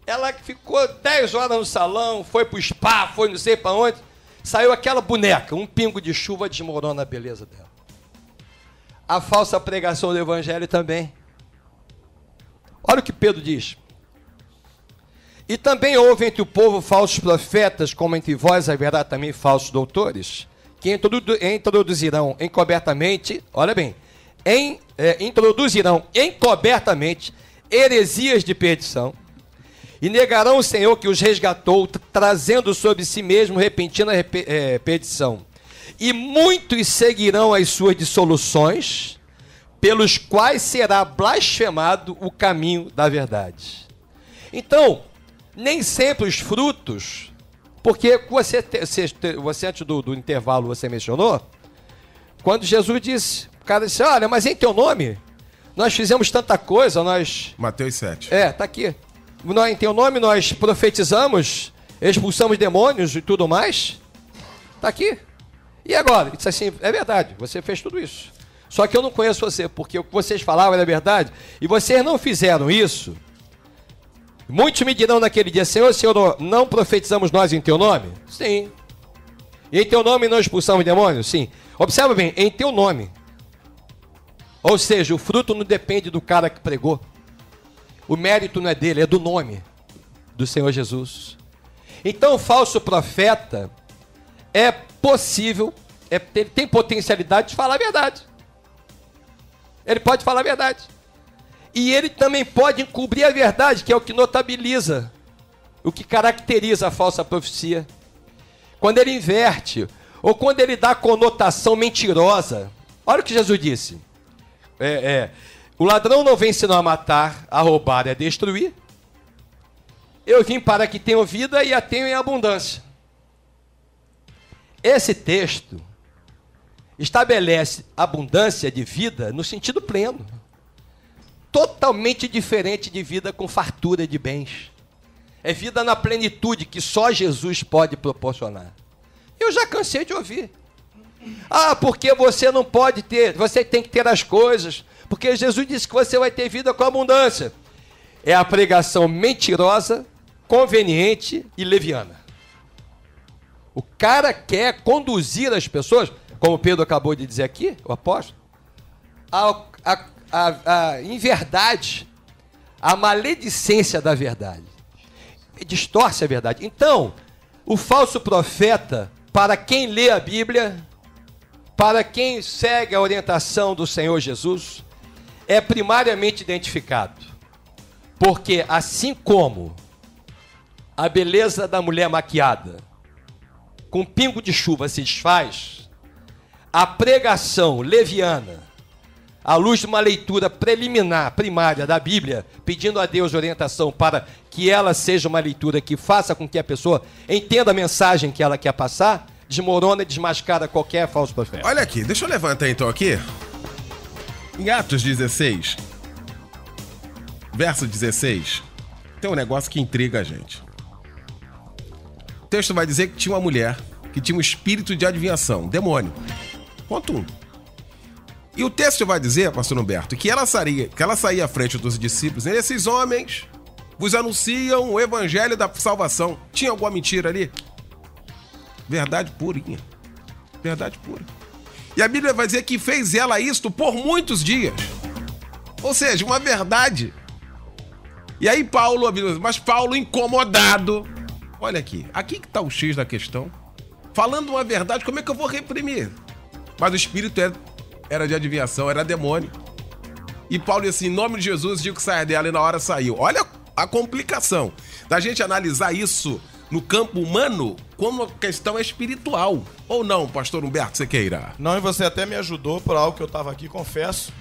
Ela ficou 10 horas no salão, foi pro spa, foi não sei para onde, saiu aquela boneca, um pingo de chuva desmorona a beleza dela. A falsa pregação do evangelho também. Olha o que Pedro diz. E também houve entre o povo falsos profetas, como entre vós haverá também falsos doutores, que introduzirão encobertamente, olha bem, introduzirão encobertamente heresias de perdição, e negarão o Senhor que os resgatou, trazendo sobre si mesmo repentina perdição. E muitos seguirão as suas dissoluções, pelos quais será blasfemado o caminho da verdade. Então, nem sempre os frutos, porque você antes do intervalo você mencionou, quando Jesus disse, o cara disse, olha, mas em teu nome, nós fizemos tanta coisa, nós... Mateus 7. Tá aqui. Em teu nome nós profetizamos, expulsamos demônios e tudo mais. Tá aqui. E agora? Ele disse assim, é verdade, você fez tudo isso. Só que eu não conheço você, porque o que vocês falavam era verdade, e vocês não fizeram isso. Muitos me dirão naquele dia, Senhor, não profetizamos nós em teu nome? Sim. E em teu nome não expulsamos demônios? Sim. Observa bem, em teu nome. Ou seja, o fruto não depende do cara que pregou. O mérito não é dele, é do nome do Senhor Jesus. Então o falso profeta é possível, tem potencialidade de falar a verdade. Ele pode falar a verdade. E ele também pode encobrir a verdade, que é o que notabiliza, o que caracteriza a falsa profecia. Quando ele inverte, ou quando ele dá conotação mentirosa. Olha o que Jesus disse. O ladrão não vem senão a matar, a roubar e a destruir. Eu vim para que tenham vida e a tenham em abundância. Esse texto estabelece abundância de vida no sentido pleno. Totalmente diferente de vida com fartura de bens. É vida na plenitude que só Jesus pode proporcionar. Eu já cansei de ouvir. Porque você não pode ter, você tem que ter as coisas, porque Jesus disse que você vai ter vida com abundância. É a pregação mentirosa, conveniente e leviana. O cara quer conduzir as pessoas, como Pedro acabou de dizer aqui, o apóstolo, em verdade, a maledicência da verdade. Distorce a verdade. Então, o falso profeta, para quem lê a Bíblia, para quem segue a orientação do Senhor Jesus, é primariamente identificado. Porque assim como a beleza da mulher maquiada, com um pingo de chuva se desfaz, a pregação leviana, à luz de uma leitura preliminar, primária da Bíblia, pedindo a Deus orientação para que ela seja uma leitura que faça com que a pessoa entenda a mensagem que ela quer passar, desmorona e desmascara qualquer falso profeta. Olha aqui, deixa eu levantar então aqui. Em Atos 16, verso 16, tem um negócio que intriga a gente. O texto vai dizer que tinha uma mulher que tinha um espírito de adivinhação, demônio. Ponto 1. E o texto vai dizer, pastor Humberto, que ela saía à frente dos discípulos. Esses homens vos anunciam o evangelho da salvação. Tinha alguma mentira ali? Verdade purinha. Verdade pura. E a Bíblia vai dizer que fez ela isto por muitos dias. Ou seja, uma verdade. E aí Paulo, mas Paulo incomodado. Olha aqui que tá o X da questão. Falando uma verdade, como é que eu vou reprimir? Mas o espírito era de adivinhação, era demônio. E Paulo disse assim, em nome de Jesus, digo que saia dela, e na hora saiu. Olha a complicação da gente analisar isso no campo humano como a questão é espiritual. Ou não, pastor Humberto Sequeira? Não, e você até me ajudou por algo que eu estava aqui, confesso,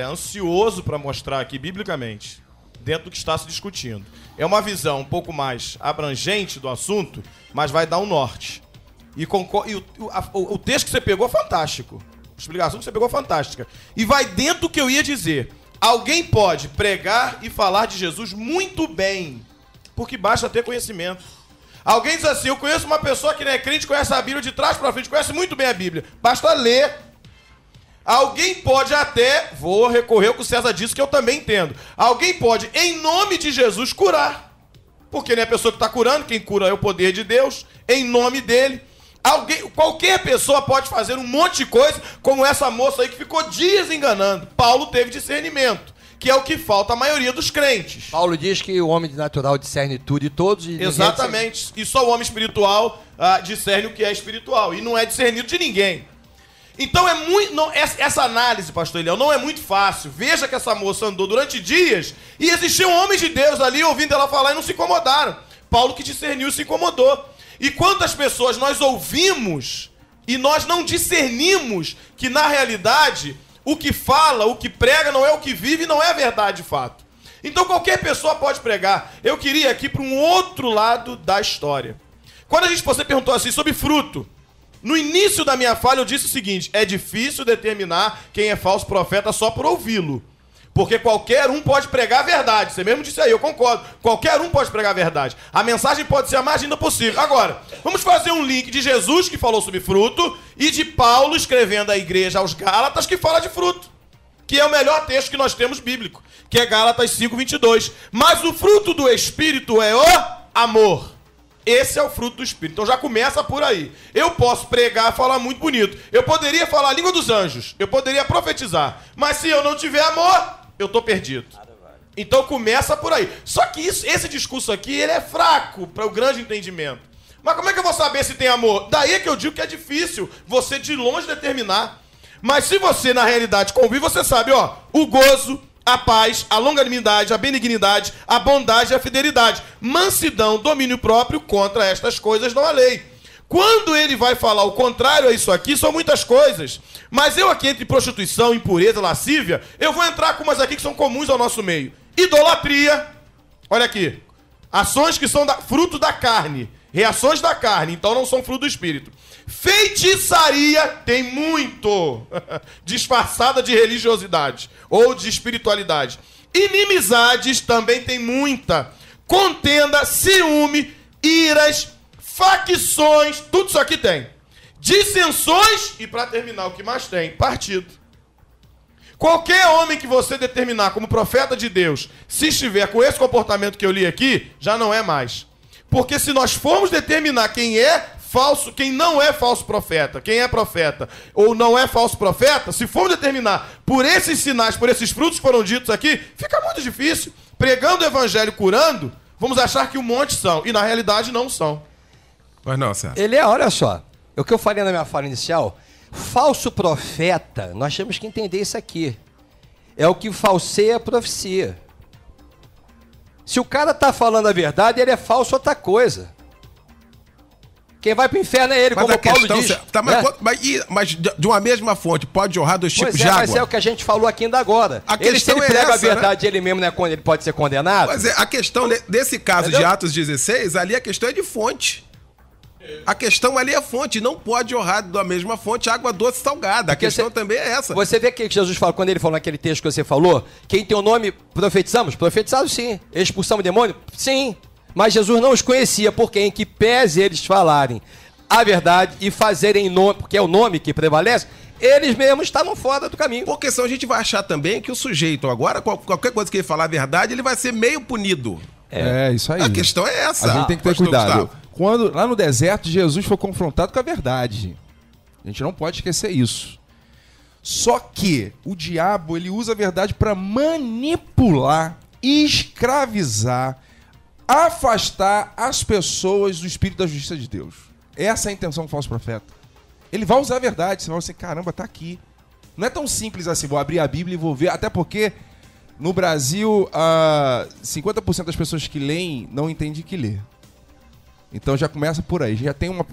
ansioso para mostrar aqui biblicamente, dentro do que está se discutindo. É uma visão um pouco mais abrangente do assunto, mas vai dar um norte. E o texto que você pegou é fantástico. A explicação que você pegou é fantástica. E vai dentro do que eu ia dizer. Alguém pode pregar e falar de Jesus muito bem, porque basta ter conhecimento. Alguém diz assim, eu conheço uma pessoa que não é crente, conhece a Bíblia de trás para frente, conhece muito bem a Bíblia. Basta ler. Alguém pode até, vou recorrer ao que o César disse, que eu também entendo. Alguém pode, em nome de Jesus, curar. Porque não é a pessoa que está curando, quem cura é o poder de Deus, em nome dele. Qualquer pessoa pode fazer um monte de coisa, como essa moça aí que ficou dias enganando. Paulo teve discernimento, que é o que falta à maioria dos crentes. Paulo diz que o homem natural discerne tudo e todos. E exatamente. E só o homem espiritual discerne o que é espiritual. E não é discernido de ninguém. Então essa análise, pastor Eliel, não é muito fácil. Veja que essa moça andou durante dias e existiam homens de Deus ali ouvindo ela falar e não se incomodaram. Paulo que discerniu se incomodou. E quantas pessoas nós ouvimos e nós não discernimos que na realidade o que fala, o que prega não é o que vive e não é a verdade de fato. Então qualquer pessoa pode pregar. Eu queria aqui para um outro lado da história. Quando você perguntou assim sobre fruto, no início da minha fala eu disse o seguinte, é difícil determinar quem é falso profeta só por ouvi-lo. Porque qualquer um pode pregar a verdade. Você mesmo disse aí, eu concordo. Qualquer um pode pregar a verdade. A mensagem pode ser a mais linda possível. Agora, vamos fazer um link de Jesus, que falou sobre fruto, e de Paulo escrevendo à igreja aos Gálatas, que fala de fruto. Que é o melhor texto que nós temos bíblico. Que é Gálatas 5:22. Mas o fruto do Espírito é o amor. Esse é o fruto do Espírito. Então já começa por aí. Eu posso pregar, falar muito bonito. Eu poderia falar a língua dos anjos. Eu poderia profetizar. Mas se eu não tiver amor, eu estou perdido. Então começa por aí. Só que esse discurso aqui, ele é fraco para o grande entendimento. Mas como é que eu vou saber se tem amor? Daí é que eu digo que é difícil você de longe determinar. Mas se você na realidade convive, você sabe, ó, o gozo, a paz, a longanimidade, a benignidade, a bondade e a fidelidade. Mansidão, domínio próprio, contra estas coisas não há lei. Quando ele vai falar o contrário a isso aqui, são muitas coisas. Mas eu aqui, entre prostituição, impureza, lascívia, eu vou entrar com umas aqui que são comuns ao nosso meio. Idolatria. Olha aqui. Ações que são fruto da carne. Reações da carne, então não são fruto do Espírito. Feitiçaria tem muito. Disfarçada de religiosidade ou de espiritualidade. Inimizades também tem muita. Contenda, ciúme, iras, facções, tudo isso aqui tem. Dissensões e, para terminar, o que mais tem? Partido. Qualquer homem que você determinar como profeta de Deus, se estiver com esse comportamento que eu li aqui, já não é mais. Porque se nós formos determinar quem é falso, quem não é falso profeta, quem é profeta ou não é falso profeta, se formos determinar por esses sinais, por esses frutos que foram ditos aqui, fica muito difícil. Pregando o evangelho, curando, vamos achar que um monte são, e na realidade não são. Mas não, César. Ele olha só, o que eu falei na minha fala inicial, falso profeta, nós temos que entender isso aqui. É o que falseia a profecia. Se o cara está falando a verdade, ele é falso outra coisa. Quem vai para o inferno é ele, Mas como a o Paulo questão... diz. Tá, né? mas de uma mesma fonte pode jorrar dois tipos de água? Mas é o que a gente falou aqui ainda agora. A Se questão ele é prega essa, a verdade, ele mesmo ele pode ser condenado. Mas a questão desse caso Entendeu? de Atos 16, ali a questão é de fonte. A questão ali é fonte, não pode jorrar da mesma fonte água doce e salgada. A questão também é essa. Você vê que Jesus fala, quando ele falou naquele texto que você falou, quem tem o nome profetizamos? Profetizamos sim. Expulsamos demônio? Sim. Mas Jesus não os conhecia, porque em que pese eles falarem a verdade e fazerem nome, porque é o nome que prevalece, eles mesmos estavam fora do caminho. Porque senão a gente vai achar também que o sujeito agora, qualquer coisa que ele falar a verdade, ele vai ser meio punido. É, isso aí. A questão é essa. A gente tem que ter Pastor cuidado. Gustavo. Quando, lá no deserto, Jesus foi confrontado com a verdade. A gente não pode esquecer isso. Só que o diabo, ele usa a verdade para manipular, escravizar, afastar as pessoas do espírito da justiça de Deus. Essa é a intenção do falso profeta. Ele vai usar a verdade, você vai assim, caramba, tá aqui. Não é tão simples assim, vou abrir a Bíblia e vou ver, até porque no Brasil, 50% das pessoas que leem não entendem que lê. Então já começa por aí.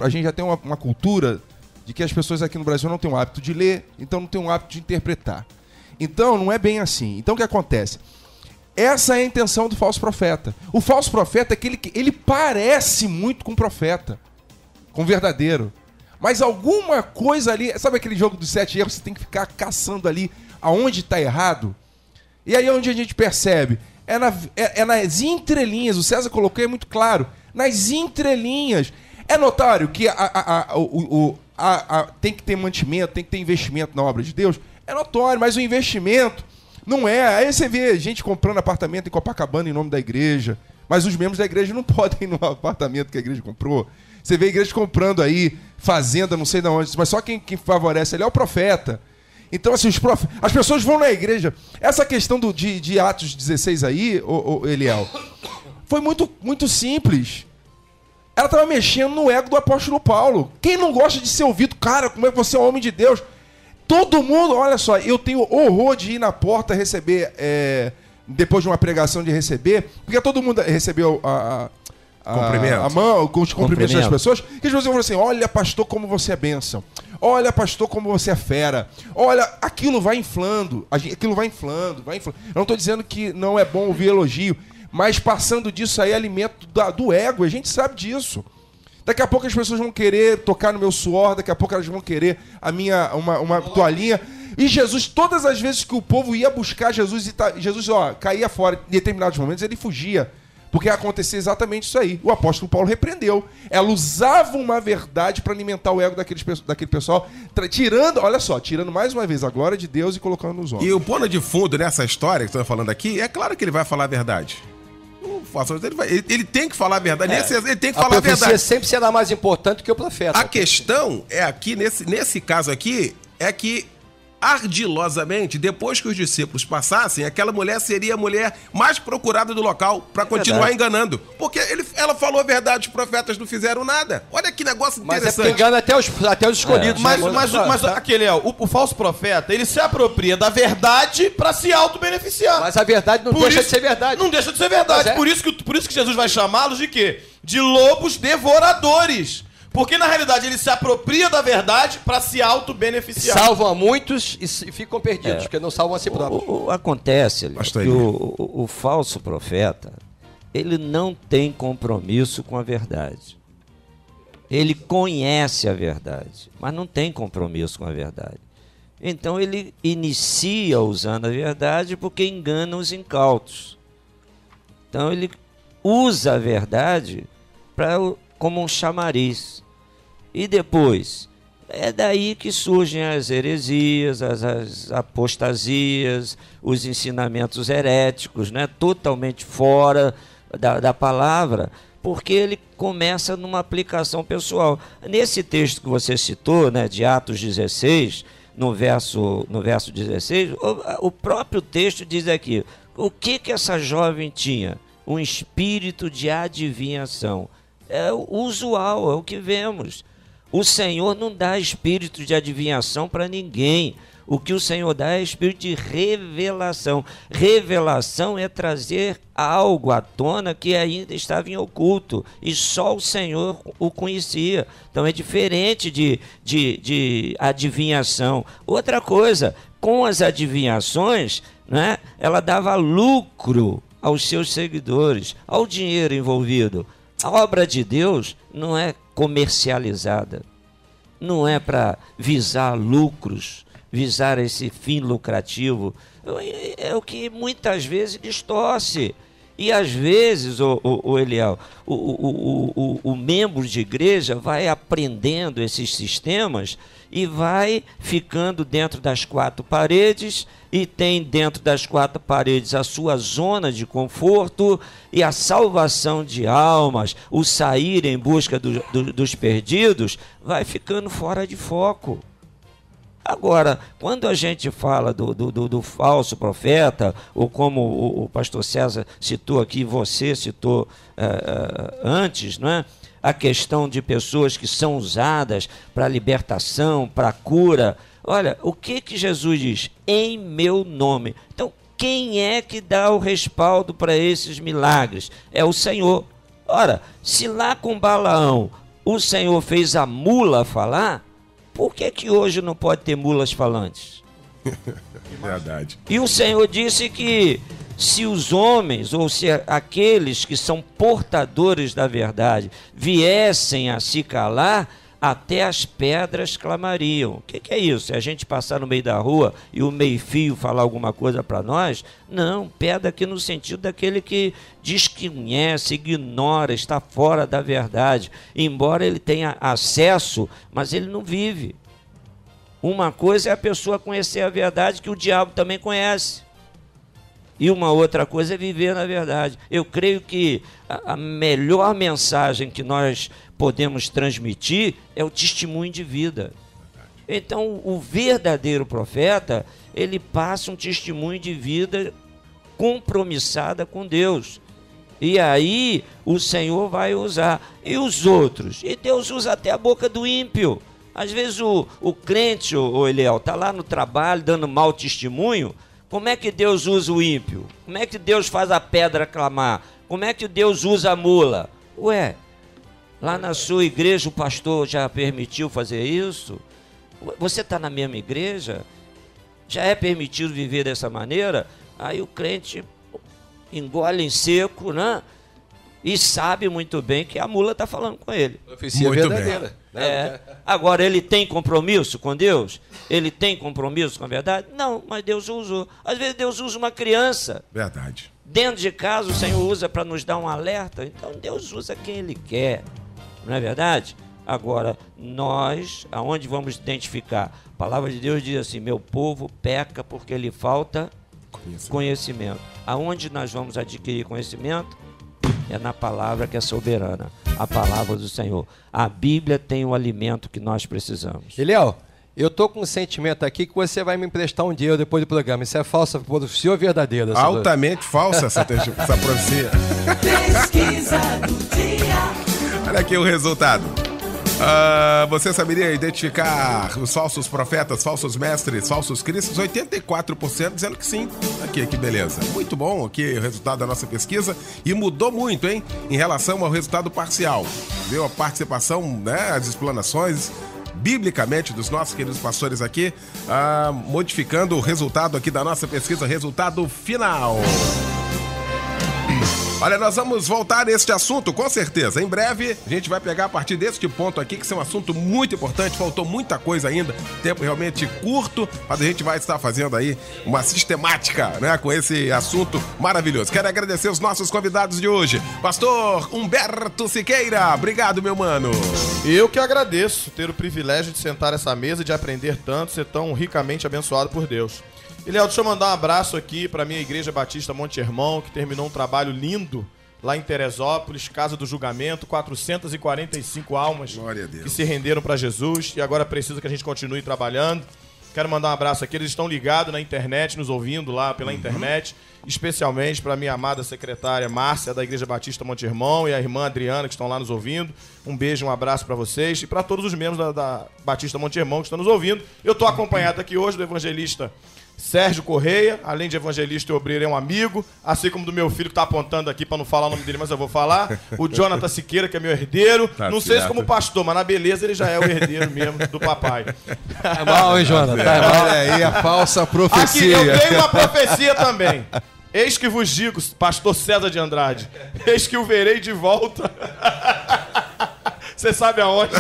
A gente já tem uma cultura de que as pessoas aqui no Brasil não têm o hábito de ler, então não têm o hábito de interpretar. Então não é bem assim. Então o que acontece? Essa é a intenção do falso profeta. O falso profeta é que ele parece muito com o profeta, com o verdadeiro. Mas alguma coisa ali... Sabe aquele jogo dos 7 erros? Você tem que ficar caçando ali aonde está errado. E aí onde a gente percebe? É nas entrelinhas. O César colocou, é muito claro. Nas entrelinhas. É notório que tem que ter mantimento, tem que ter investimento na obra de Deus. É notório, mas o investimento não é. Aí você vê gente comprando apartamento em Copacabana em nome da igreja, mas os membros da igreja não podem ir no apartamento que a igreja comprou. Você vê a igreja comprando aí fazenda, não sei de onde, mas só quem favorece ali é o profeta. Então, assim, as pessoas vão na igreja. Essa questão de Atos 16 aí, Eliel, foi muito, muito simples. Ela estava mexendo no ego do apóstolo Paulo. Quem não gosta de ser ouvido? Cara, como é que você é homem de Deus? Todo mundo, olha só, eu tenho horror de ir na porta receber, depois de uma pregação de receber, porque todo mundo recebeu a mão, os cumprimentos das pessoas, e as pessoas falam assim, olha pastor como você é bênção, olha pastor como você é fera, olha, aquilo vai inflando, Eu não estou dizendo que não é bom ouvir elogio, mas passando disso aí é alimento do ego, a gente sabe disso. Daqui a pouco as pessoas vão querer tocar no meu suor, daqui a pouco elas vão querer uma toalhinha. E Jesus, todas as vezes que o povo ia buscar Jesus, Jesus caía fora, em determinados momentos ele fugia. Porque acontecia exatamente isso aí. O apóstolo Paulo repreendeu. Ela usava uma verdade para alimentar o ego daquele pessoal, tirando mais uma vez a glória de Deus e colocando nos homens. E o pano de fundo nessa história que você está falando aqui, é claro que ele vai falar a verdade. Ele tem que falar a verdade. Ele tem que falar a verdade. A profecia sempre será mais importante que o profeta. A questão é aqui, nesse caso aqui, é que ardilosamente, depois que os discípulos passassem, aquela mulher seria a mulher mais procurada do local para continuar enganando. Porque ela falou a verdade, os profetas não fizeram nada. Olha que negócio interessante. Mas é porque engana até os escolhidos. Mas aquele o falso profeta, ele se apropria da verdade para se auto-beneficiar. Mas a verdade não deixa de ser verdade. Não deixa de ser verdade. Por isso que Jesus vai chamá-los de quê? De lobos devoradores. Porque, na realidade, ele se apropria da verdade para se auto-beneficiar. Salvam a muitos e ficam perdidos, porque não salvam a si próprios. Acontece que o falso profeta, ele não tem compromisso com a verdade. Ele conhece a verdade, mas não tem compromisso com a verdade. Então, ele inicia usando a verdade porque engana os incautos. Então, ele usa a verdade como um chamariz. E depois, é daí que surgem as heresias, as apostasias, os ensinamentos heréticos, né? Totalmente fora da palavra, porque ele começa numa aplicação pessoal. Nesse texto que você citou, né, de Atos 16, no verso 16, o próprio texto diz aqui, o que essa jovem tinha? Um espírito de adivinhação. É o usual, é o que vemos. O Senhor não dá espírito de adivinhação para ninguém. O que o Senhor dá é espírito de revelação. Revelação é trazer algo à tona que ainda estava em oculto e só o Senhor o conhecia. Então é diferente de adivinhação. Outra coisa, com as adivinhações, né, ela dava lucro aos seus seguidores, ao dinheiro envolvido. A obra de Deus não é comercializada, não é para visar lucros, visar esse fim lucrativo. É o que muitas vezes distorce. E às vezes, o Eliel, o membro de igreja vai aprendendo esses sistemas e vai ficando dentro das quatro paredes e tem dentro das quatro paredes a sua zona de conforto e a salvação de almas, o sair em busca dos perdidos, vai ficando fora de foco. Agora, quando a gente fala do falso profeta, ou como o pastor César citou aqui, você citou antes, não é? A questão de pessoas que são usadas para libertação, para cura. Olha, o que Jesus diz? Em meu nome. Então, quem é que dá o respaldo para esses milagres? É o Senhor. Ora, se lá com Balaão o Senhor fez a mula falar, por que hoje não pode ter mulas falantes? Verdade. E o Senhor disse que se os homens, ou se aqueles que são portadores da verdade, viessem a se calar, até as pedras clamariam. O que é isso? É a gente passar no meio da rua e o meio-fio falar alguma coisa para nós? Não, pedra aqui no sentido daquele que desconhece, ignora, está fora da verdade. Embora ele tenha acesso, mas ele não vive. Uma coisa é a pessoa conhecer a verdade que o diabo também conhece. E uma outra coisa é viver na verdade. Eu creio que a melhor mensagem que nós podemos transmitir é o testemunho de vida. Então, o verdadeiro profeta, ele passa um testemunho de vida compromissada com Deus. E aí, o Senhor vai usar. E os outros? E Deus usa até a boca do ímpio. Às vezes o crente, o Eliel, está lá no trabalho dando mau testemunho. Como é que Deus usa o ímpio? Como é que Deus faz a pedra clamar? Como é que Deus usa a mula? Ué, lá na sua igreja o pastor já permitiu fazer isso? Você está na mesma igreja? Já é permitido viver dessa maneira? Aí o crente engole em seco, né? E sabe muito bem que a mula está falando com ele. Profecia Muito verdadeira. É. Agora, ele tem compromisso com Deus? Ele tem compromisso com a verdade? Não, mas Deus o usou. Às vezes Deus usa uma criança. Verdade. Dentro de casa o Senhor usa para nos dar um alerta. Então Deus usa quem Ele quer. Não é verdade? Agora, nós, aonde vamos identificar? A palavra de Deus diz assim, meu povo peca porque lhe falta conhecimento. Aonde nós vamos adquirir conhecimento? É na palavra que é soberana, a palavra do Senhor. A Bíblia tem o alimento que nós precisamos. Eliel, eu tô com um sentimento aqui que você vai me emprestar um dinheiro depois do programa. Isso é falsa profecia ou verdadeira? Altamente falsa essa profecia. Pesquisa do dia. Olha aqui o resultado. Você saberia identificar os falsos profetas, falsos mestres, falsos cristos? 84% dizendo que sim. Aqui, que beleza. Muito bom aqui o resultado da nossa pesquisa. E mudou muito, hein? Em relação ao resultado parcial. Viu a participação, né? As explanações biblicamente dos nossos queridos pastores aqui, modificando o resultado aqui da nossa pesquisa, resultado final. Olha, nós vamos voltar neste assunto, com certeza. Em breve, a gente vai pegar a partir deste ponto aqui, que é um assunto muito importante. Faltou muita coisa ainda, tempo realmente curto, mas a gente vai estar fazendo aí uma sistemática, né, com esse assunto maravilhoso. Quero agradecer os nossos convidados de hoje. Pastor Humberto Siqueira, obrigado, meu mano. Eu que agradeço ter o privilégio de sentar nessa mesa e de aprender tanto, ser tão ricamente abençoado por Deus. Eliel, deixa eu mandar um abraço aqui para a minha Igreja Batista Monte Hermão, que terminou um trabalho lindo lá em Teresópolis, Casa do Julgamento, 445 almas Glória a Deus. que se renderam para Jesus e agora precisa que a gente continue trabalhando. Quero mandar um abraço aqui. Eles estão ligados na internet, nos ouvindo lá pela internet. Especialmente para minha amada secretária Márcia, da Igreja Batista Monte Irmão, e a irmã Adriana, que estão lá nos ouvindo. Um beijo, um abraço para vocês. E para todos os membros da Batista Monte Irmão que estão nos ouvindo. Eu estou acompanhado aqui hoje do evangelista Sérgio Correia, além de evangelista e obreiro, é um amigo, assim como do meu filho que está apontando aqui para não falar o nome dele, mas eu vou falar. O Jonathan Siqueira, que é meu herdeiro. Tá não sei se certo. como pastor, mas na beleza ele já é o herdeiro mesmo do papai. Tá mal, hein, Jonathan? Tá mal. Olha aí a falsa Aqui, profecia. eu tenho uma profecia também. Eis que vos digo, pastor César de Andrade, eis que o verei de volta. Você sabe aonde?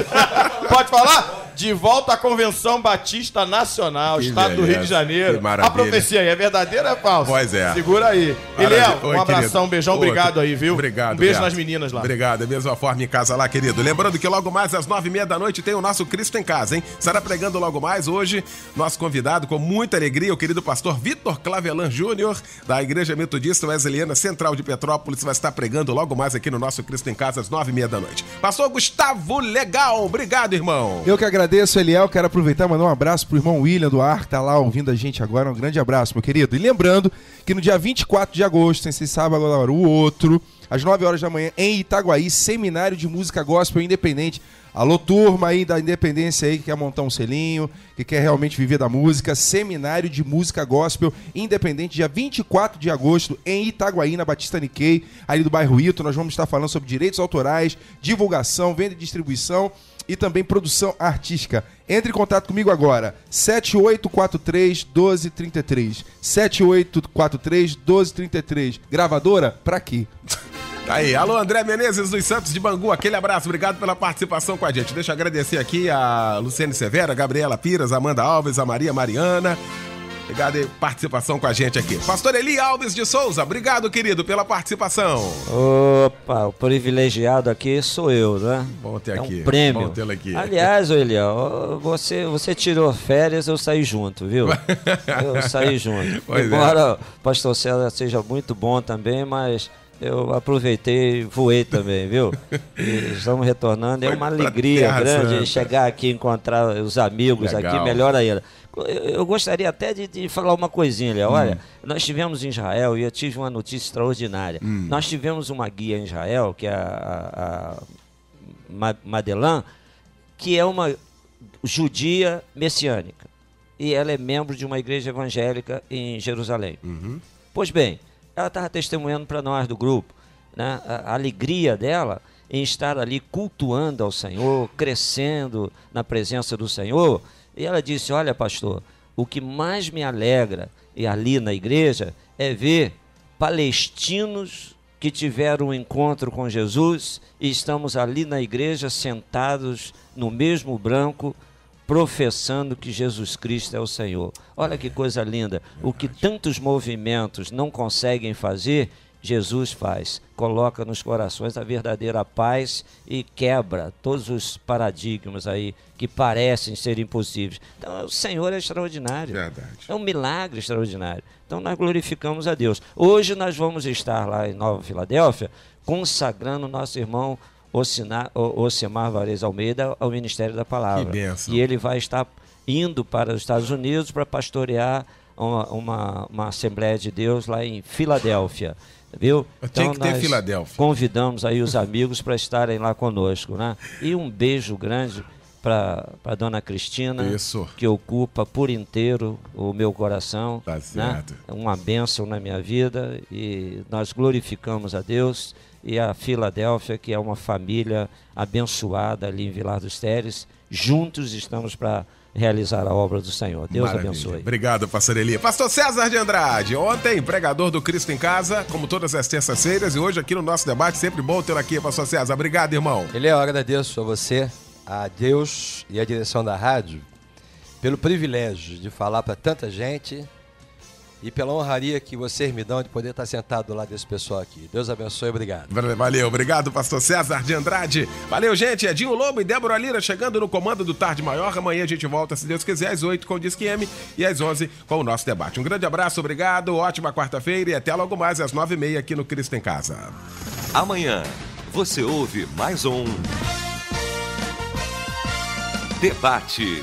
Pode falar? De volta à Convenção Batista Nacional, Que Estado do Rio beleza, de Janeiro. que maravilha. A profecia aí é verdadeira ou é falsa? Pois é. Segura aí. Maravilha. Eliel, Oi, um abração, querido. um beijão, Outro. obrigado aí, viu? Obrigado, Um beijo Beto. nas meninas lá. Obrigado, da mesma forma em casa lá, querido. Lembrando que logo mais às 9h30 da noite tem o nosso Cristo em Casa, hein? Estará pregando logo mais hoje, nosso convidado com muita alegria, o querido pastor Vitor Clavelan Júnior, da Igreja Metodista Wesleyana Central de Petrópolis, vai estar pregando logo mais aqui no nosso Cristo em Casa às 9h30 da noite. Pastor Gustavo Legal, obrigado, irmão. Eu que agradeço, Eliel. Quero aproveitar e mandar um abraço pro irmão William do Ar, que tá lá ouvindo a gente agora. Um grande abraço, meu querido. E lembrando que no dia 24 de agosto, sem ser sábado agora, o outro, às 9 horas da manhã, em Itaguaí, Seminário de Música Gospel Independente. Alô, turma aí da Independência aí que quer montar um selinho, que quer realmente viver da música. Seminário de Música Gospel Independente, dia 24 de agosto, em Itaguaí, na Batista Nikkei, ali do bairro Ito. Nós vamos estar falando sobre direitos autorais, divulgação, venda e distribuição e também produção artística. Entre em contato comigo agora, 7843-1233. 7843-1233. Gravadora? Pra quê? Aí, alô André Menezes dos Santos de Bangu, aquele abraço, obrigado pela participação com a gente. Deixa eu agradecer aqui a Luciane Severa, a Gabriela Piras, a Amanda Alves, a Maria Mariana. Obrigado aí, participação com a gente aqui. Pastor Eli Alves de Souza, obrigado, querido, pela participação. Opa, o privilegiado aqui sou eu, né? Bom ter É aqui. um prêmio. Bom tê-lo aqui. Aliás, Eliel, você tirou férias, eu saí junto, viu? Eu saí junto. Pois é. Embora o pastor César seja muito bom também, mas eu aproveitei e voei também, viu? E estamos retornando. É Foi uma pra alegria Terra grande Santa. chegar aqui e encontrar os amigos Legal. aqui, melhor ainda. Eu gostaria até de falar uma coisinha, Léo. Olha, nós estivemos em Israel e eu tive uma notícia extraordinária. Nós tivemos uma guia em Israel, que é a Madelan, que é uma judia messiânica. E ela é membro de uma igreja evangélica em Jerusalém. Pois bem, ela estava testemunhando para nós do grupo, né, a alegria dela em estar ali cultuando ao Senhor, crescendo na presença do Senhor. E ela disse: olha, pastor, o que mais me alegra e ali na igreja é ver palestinos que tiveram um encontro com Jesus e estamos ali na igreja sentados no mesmo banco, professando que Jesus Cristo é o Senhor. Olha que coisa linda. O que tantos movimentos não conseguem fazer, Jesus faz. Coloca nos corações a verdadeira paz e quebra todos os paradigmas aí que parecem ser impossíveis. Então, o Senhor é extraordinário. Verdade. É um milagre extraordinário. Então, nós glorificamos a Deus. Hoje nós vamos estar lá em Nova Filadélfia consagrando nosso irmão Ocimar Varese Almeida ao Ministério da Palavra. Que bênção. E ele vai estar indo para os Estados Unidos para pastorear uma Assembleia de Deus lá em Filadélfia. Viu? Tinha que ter nós Filadélfia. convidamos aí os amigos para estarem lá conosco, né? E um beijo grande para dona Cristina, Isso. que ocupa por inteiro o meu coração. Tá né? certo. É uma bênção na minha vida e nós glorificamos a Deus e a Filadélfia, que é uma família abençoada ali em Vilar dos Teres. Juntos estamos para realizar a obra do Senhor. Deus Maravilha. abençoe. Obrigado, pastor Eli. Pastor César de Andrade, ontem, pregador do Cristo em Casa, como todas as terças-feiras, e hoje aqui no nosso debate, sempre bom tê-lo aqui, pastor César. Obrigado, irmão. Eu agradeço a você, a Deus e a direção da rádio pelo privilégio de falar para tanta gente e pela honraria que vocês me dão de poder estar sentado do lado desse pessoal aqui. Deus abençoe, obrigado. Valeu, obrigado, pastor César de Andrade. Valeu, gente. Edinho Lobo e Débora Lira chegando no comando do Tarde Maior. Amanhã a gente volta, se Deus quiser, às 8 com o Disque M e às 11 com o nosso debate. Um grande abraço, obrigado, ótima quarta-feira e até logo mais às 9h30 aqui no Cristo em Casa. Amanhã você ouve mais um Debate